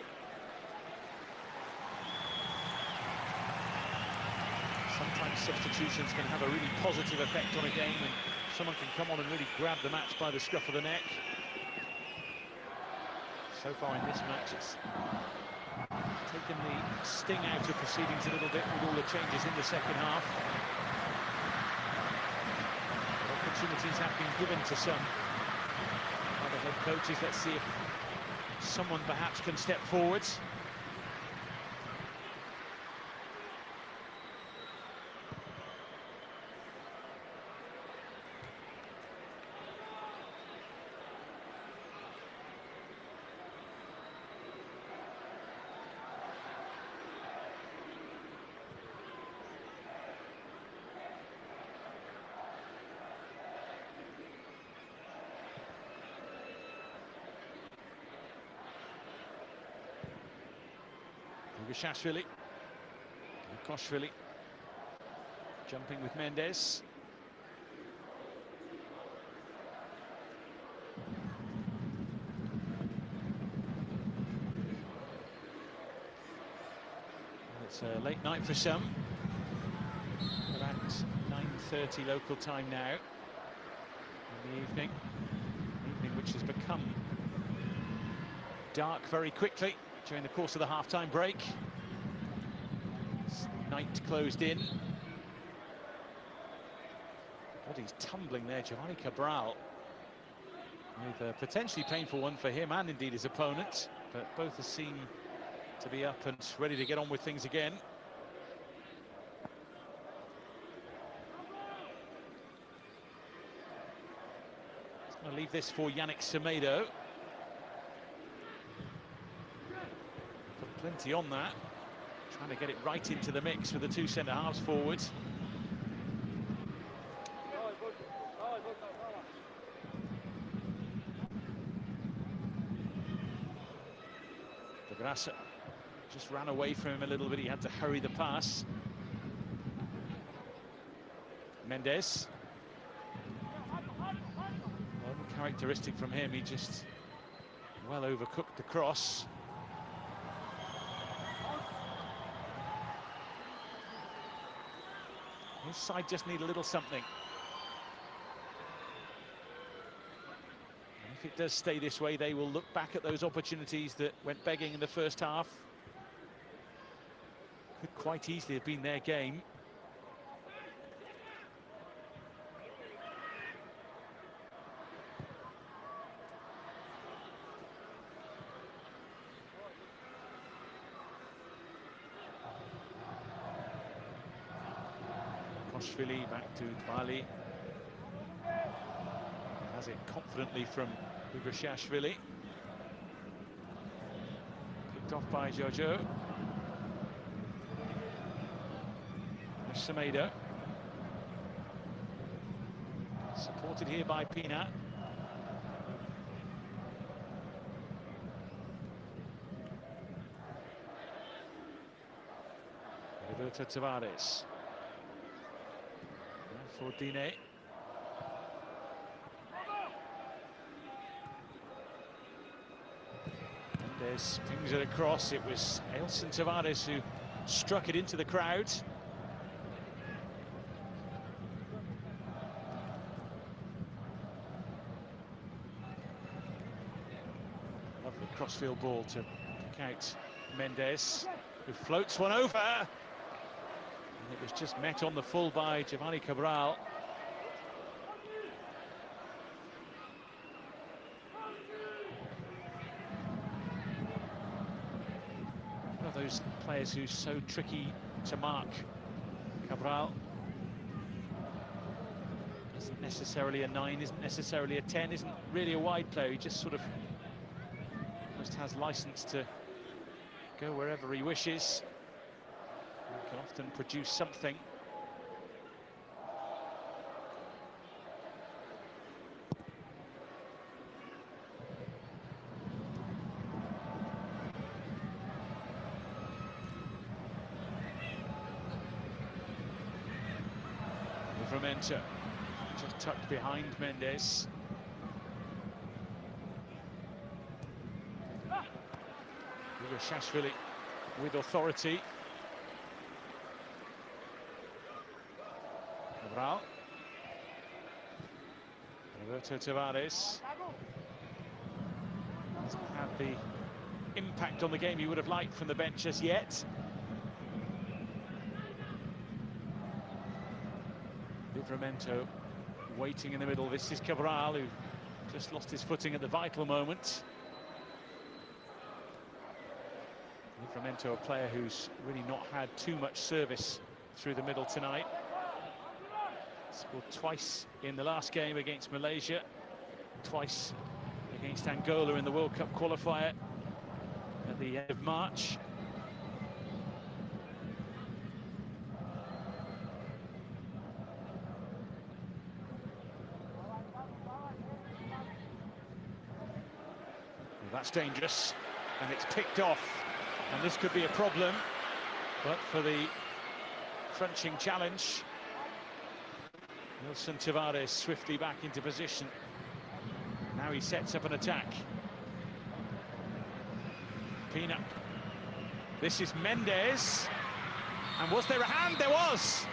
Sometimes substitutions can have a really positive effect on a game, and someone can come on and really grab the match by the scruff of the neck. So far in this match, it's taken the sting out of proceedings a little bit with all the changes in the second half. Opportunities have been given to some other head coaches. Let's see if someone perhaps can step forwards. Gugashashvili. Lukoshvili jumping with Mendes. It's a late night for some. About 9:30 local time now in the evening. Evening which has become dark very quickly during the course of the half-time break. Night closed in. God, he's tumbling there, Giovanni Cabral. With a potentially painful one for him and indeed his opponent, but both seem to be up and ready to get on with things again. He's going to leave this for Yannick Semedo. Put plenty on that. Trying to get it right into the mix with the two centre-halves forward. De Graça just ran away from him a little bit. He had to hurry the pass. Mendes. Uncharacteristic from him. He just well overcooked the cross. His side just need a little something. And if it does stay this way, they will look back at those opportunities that went begging in the first half. Could quite easily have been their game. Koshvili back to Dvali. Has it confidently from Gugashashvili. Picked off by Jojo. Semedo. Supported here by Pina. Roberto Tavares. For Dine. Mendes pings it across. It was Elson Tavares who struck it into the crowd. Lovely crossfield ball to pick out Mendes, who floats one over. And it was just met on the full by Giovanni Cabral. One of those players who's so tricky to mark. Cabral isn't necessarily a 9, isn't necessarily a 10, isn't really a wide player. He just sort of almost has license to go wherever he wishes. He can often produce something. Livramento just tucked behind Mendes. Gugashashvili with authority. Cabral. Roberto Tavares hasn't had the impact on the game he would have liked from the bench as yet. Livramento waiting in the middle. This is Cabral, who just lost his footing at the vital moment. Livramento, a player who's really not had too much service through the middle tonight. Scored twice in the last game against Malaysia, twice against Angola in the World Cup qualifier at the end of March. Well, that's dangerous, and it's picked off And this could be a problem, but for the crunching challenge, Wilson Tavares swiftly back into position. Now he sets up an attack. Pina. This is Mendes. And was there a hand? There was!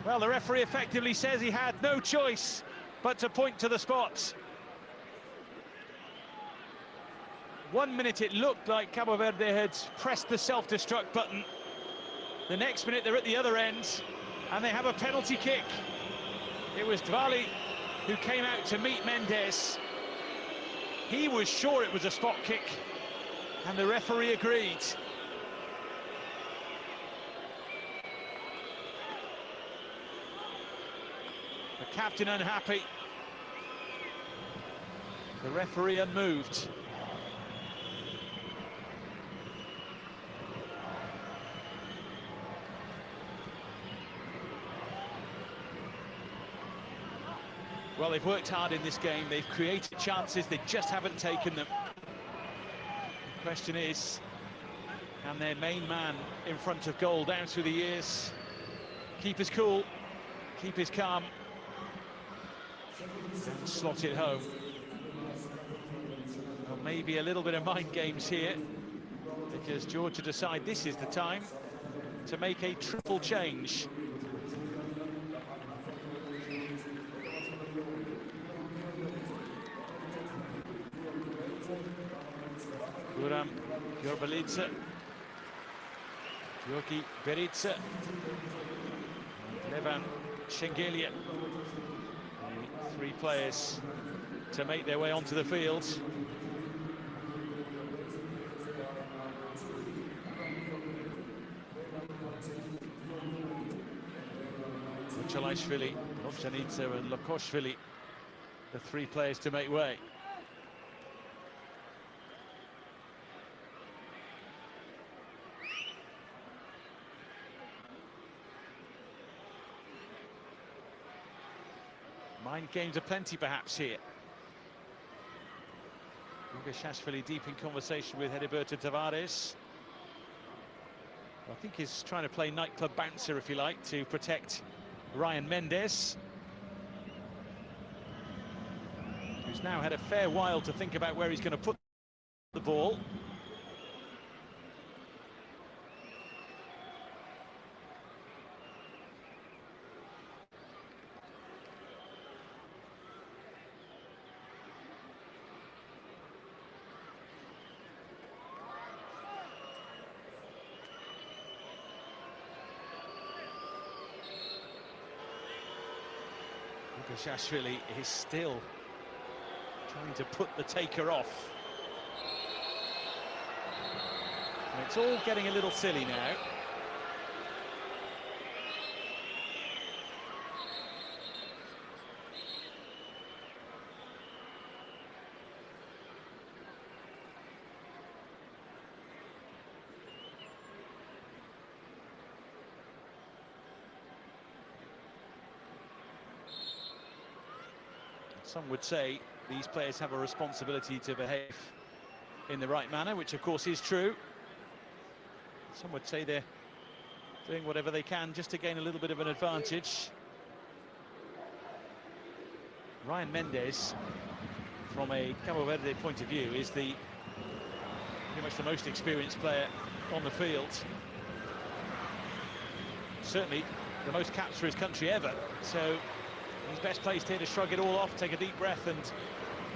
Well, the referee effectively says he had no choice but to point to the spot. 1 minute it looked like Cabo Verde had pressed the self-destruct button. The next minute they're at the other end and they have a penalty kick. It was Dvali who came out to meet Mendes. He was sure it was a spot kick and the referee agreed. The captain unhappy. The referee unmoved. Well, they've worked hard in this game. They've created chances, they just haven't taken them. The question is, can their main man in front of goal down through the years keep his cool, keep his calm, and slot it home? Well, maybe a little bit of mind games here, because Geórgia decide this is the time to make a triple change. Guram Görbalica, Georgi Beritsa, Levan Shengelia. The three players to make their way onto the field. Chalashvili, Lobjanitsa and Lokoshvili, the three players to make way. Mind games aplenty perhaps here. Lugashashvili deep in conversation with Heriberto Tavares. I think he's trying to play nightclub bouncer, if you like, to protect Ryan Mendes, who's now had a fair while to think about where he's going to put the ball. Lugashashvili is still trying to put the taker off. And it's all getting a little silly now. Some would say these players have a responsibility to behave in the right manner, which of course is true. Some would say they're doing whatever they can just to gain a little bit of an advantage. Ryan Mendes, from a Cabo Verde point of view, is pretty much the most experienced player on the field. Certainly the most caps for his country ever. So he's best placed here to shrug it all off, take a deep breath and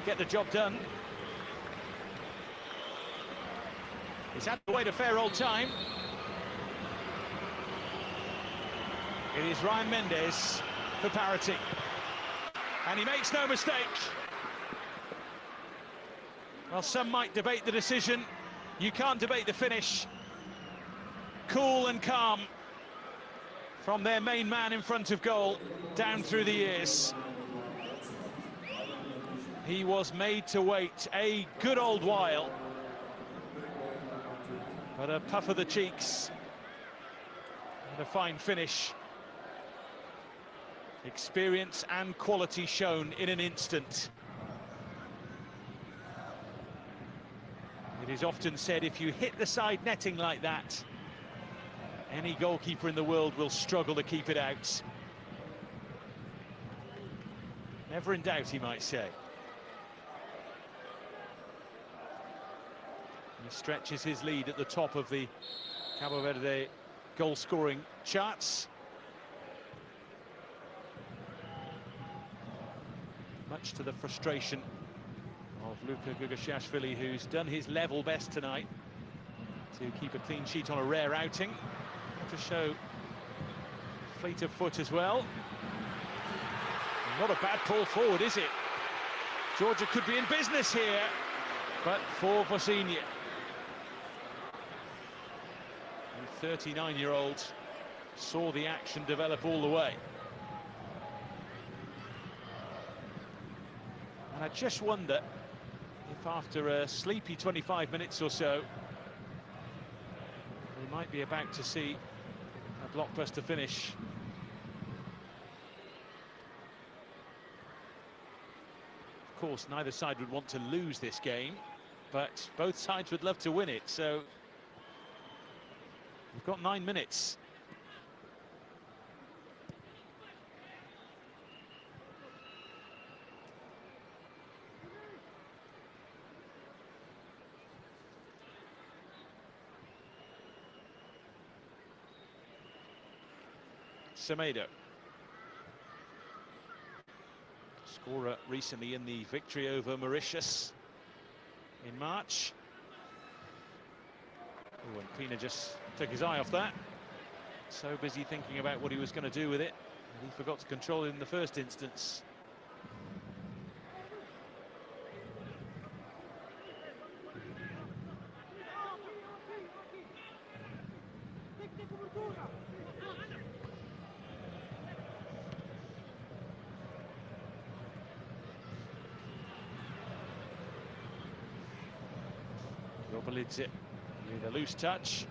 get the job done. He's had to wait a fair old time. It is Ryan Mendes for parity. And he makes no mistake. Well, some might debate the decision. You can't debate the finish. Cool and calm from their main man in front of goal, down through the years. He was made to wait a good old while. But a puff of the cheeks and a fine finish. Experience and quality shown in an instant. It is often said if you hit the side netting like that, any goalkeeper in the world will struggle to keep it out. Never in doubt, he might say. He stretches his lead at the top of the Cabo Verde goal-scoring charts. Much to the frustration of Luka Gugashashvili, who's done his level best tonight to keep a clean sheet on a rare outing. To show fleet of foot as well. Not a bad pull forward, is it? Geórgia could be in business here, but for Vosinia. The 39-year-old saw the action develop all the way. And I just wonder if after a sleepy 25 minutes or so, we might be about to see a blockbuster finish. Of course, neither side would want to lose this game, but both sides would love to win it, so we've got 9 minutes. Semedo, scorer recently in the victory over Mauritius in March. Oh, and Pina just took his eye off that. So busy thinking about what he was going to do with it, he forgot to control it in the first instance. Leads it with a loose touch.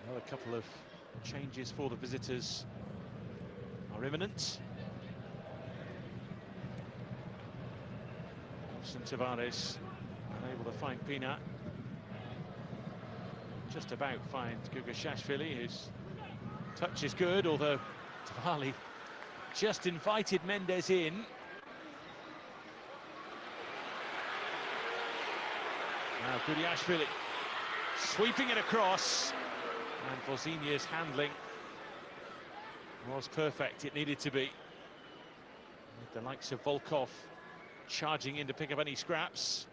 Another couple of changes for the visitors are imminent. Tavares unable to find Pina. Just about finds Gugashashvili, whose touch is good, although Tavali just invited Mendes in. Now Gugashashvili sweeping it across, and Vosinia's handling was perfect. It needed to be. With the likes of Volkov charging in to pick up any scraps.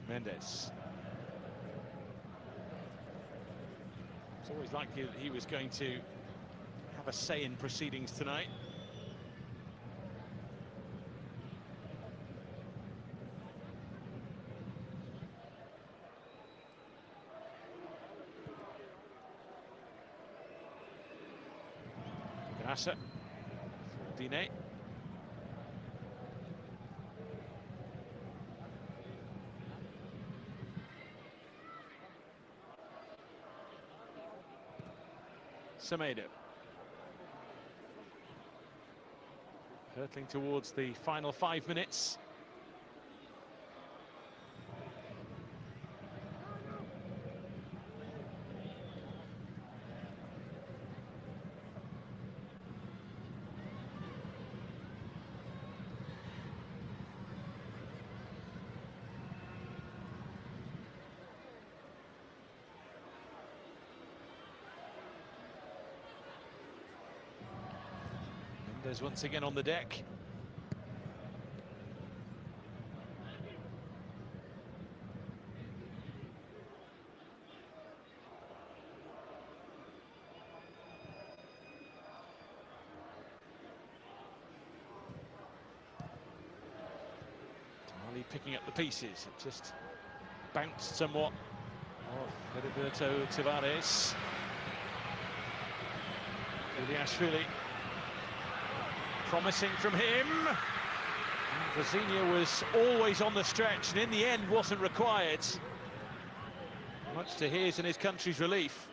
Mendes. It's always likely that he was going to have a say in proceedings tonight. Grassa for Diné. Semedo. Hurtling towards the final 5 minutes. There's once again on the deck. Picking up the pieces, it just bounced somewhat off Heriberto Tavares. Guliashvili, promising from him. And Vozinha was always on the stretch and in the end wasn't required. Much to his and his country's relief.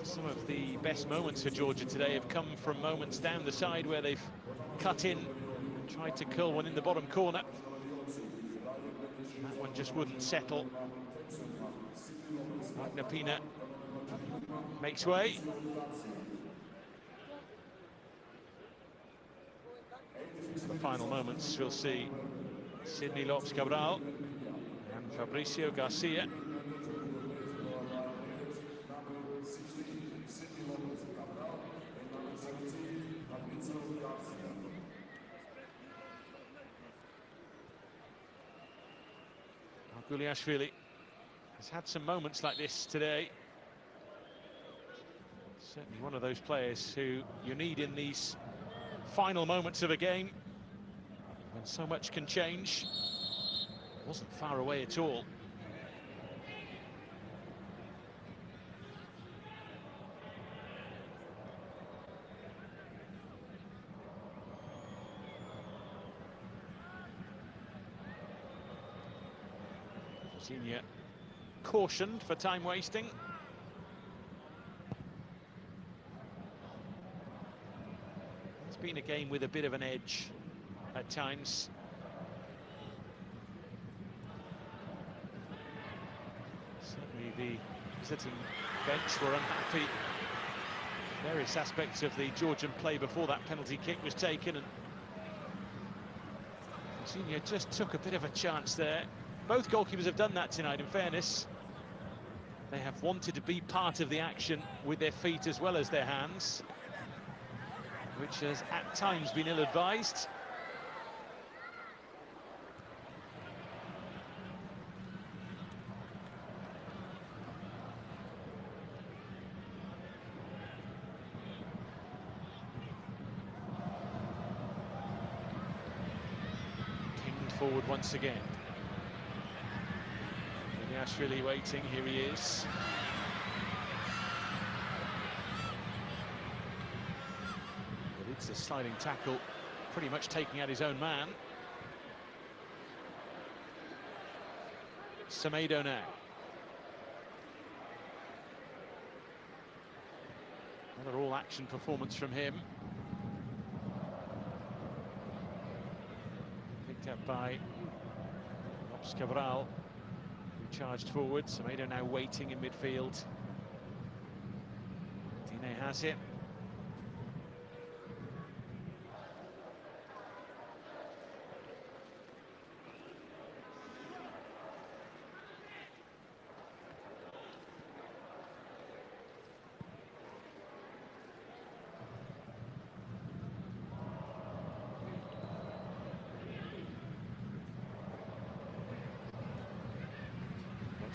Some of the best moments for Georgia today have come from moments down the side where they've cut in and tried to curl one in the bottom corner. And that one just wouldn't settle. Magnapina makes way. For the final moments, we'll see Sidney Lopes Cabral and Fabricio Garcia. Guliashvili has had some moments like this today. Certainly one of those players who you need in these final moments of a game when so much can change. Wasn't far away at all. Vozinha cautioned for time wasting. It's been a game with a bit of an edge at times. Certainly the visiting bench were unhappy. Various aspects of the Georgian play before that penalty kick was taken, and Vozinha just took a bit of a chance there. Both goalkeepers have done that tonight, in fairness. They have wanted to be part of the action with their feet as well as their hands, which has at times been ill-advised. Pinged forward once again. Guliashvili waiting, here he is. But it's a sliding tackle, pretty much taking out his own man. Semedo now. Another all-action performance from him. Picked up by Lopes Cabral. Charged forward, Semedo now waiting in midfield. Dine has it.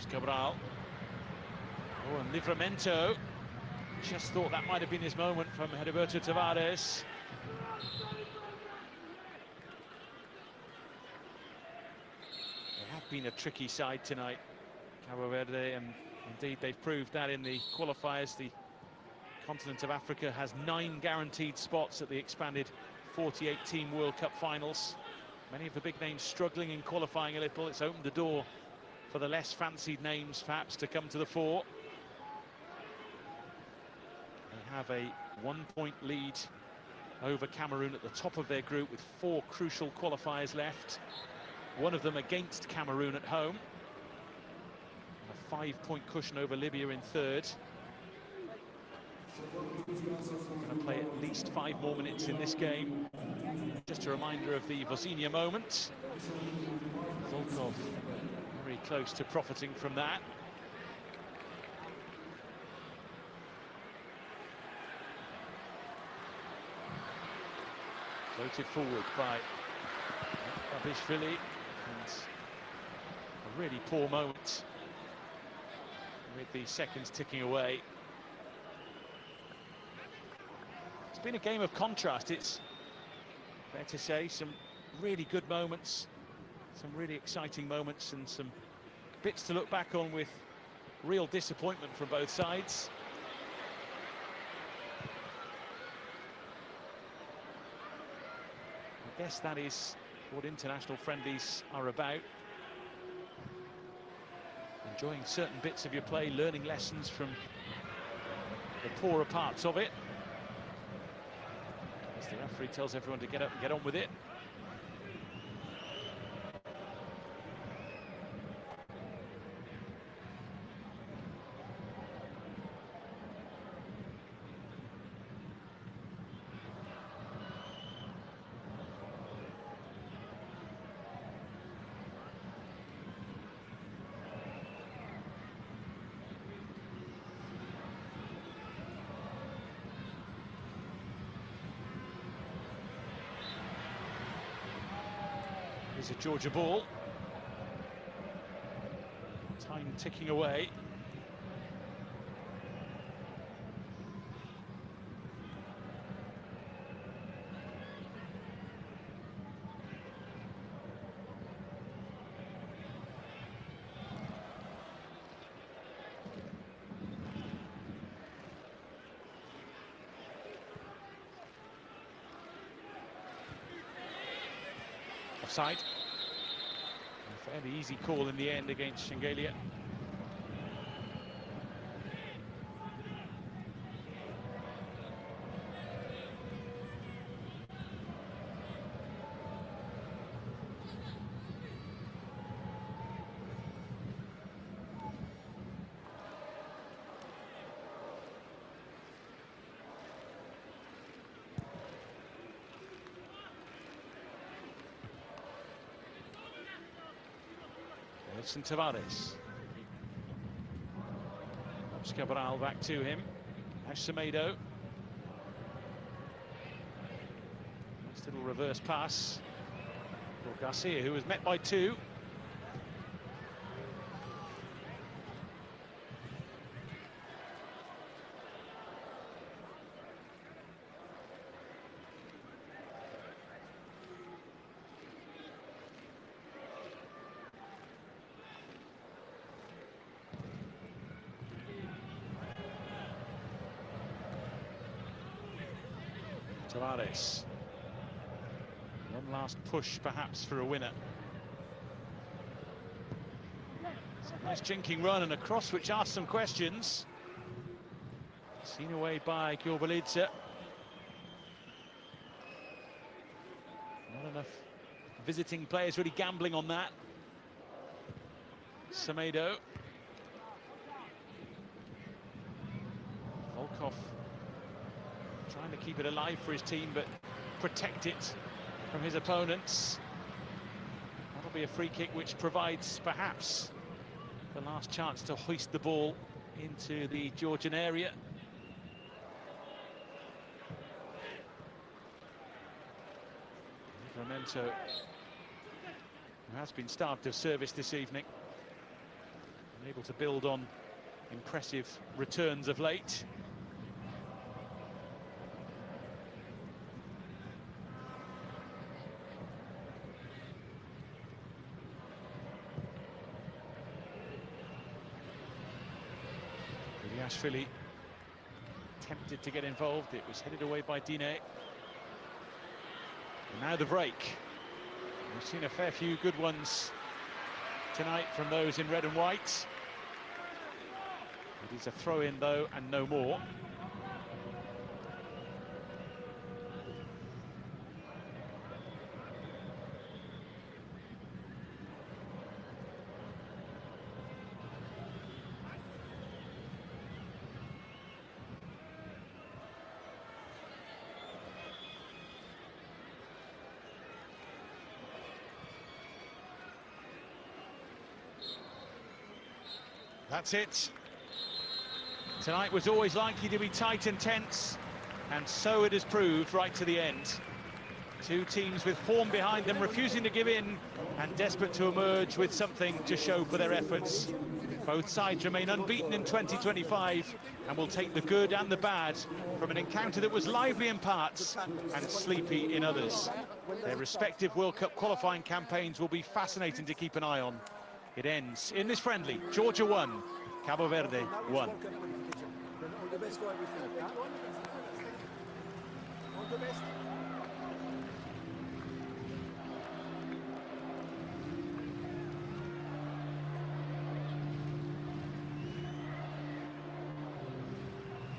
Cabral. Oh, and Livramento. Just thought that might have been his moment from Heriberto Tavares. They have been a tricky side tonight, Cabo Verde, and indeed they've proved that in the qualifiers. The continent of Africa has 9 guaranteed spots at the expanded 48-team World Cup finals. Many of the big names struggling in qualifying a little. It's opened the door for the less fancied names perhaps to come to the fore. They have a 1-point lead over Cameroon at the top of their group with 4 crucial qualifiers left. One of them against Cameroon at home. A 5-point cushion over Libya in third. Going to play at least 5 more minutes in this game. Just a reminder of the Vozinha moment. Volkov very close to profiting from that. Floated forward by Abishvili, and a really poor moment with the seconds ticking away. It's been a game of contrast, it's fair to say. Some really good moments, some really exciting moments, and some bits to look back on with real disappointment from both sides. I guess that is what international friendlies are about. Enjoying certain bits of your play, learning lessons from the poorer parts of it. As the referee tells everyone to get up and get on with it. Here's a Geórgia ball. Time ticking away. Offside. A fairly easy call in the end against Shengelia. Edson Tavares. Ups Cabral back to him. Ash Semedo. Nice little reverse pass for Garcia, who was met by two. Tavares. One last push, perhaps, for a winner. It's a nice jinking run and a cross which asks some questions. Seen away by Gyobalidze. Not enough visiting players really gambling on that. Semedo. Volkov trying to keep it alive for his team, but protect it from his opponents. That'll be a free kick which provides perhaps the last chance to hoist the ball into the Georgian area. Livramento, who has been starved of service this evening, unable to build on impressive returns of late. Ashvili tempted to get involved. It was headed away by Dine. And now the break. We've seen a fair few good ones tonight from those in red and white. It is a throw-in though, and no more. That's it. Tonight was always likely to be tight and tense, and so it has proved right to the end. Two teams with form behind them, refusing to give in and desperate to emerge with something to show for their efforts. Both sides remain unbeaten in 2025 and will take the good and the bad from an encounter that was lively in parts and sleepy in others. Their respective World Cup qualifying campaigns will be fascinating to keep an eye on. It ends in this friendly. Geórgia 1, Cabo Verde 1. All the best for everything. All the best.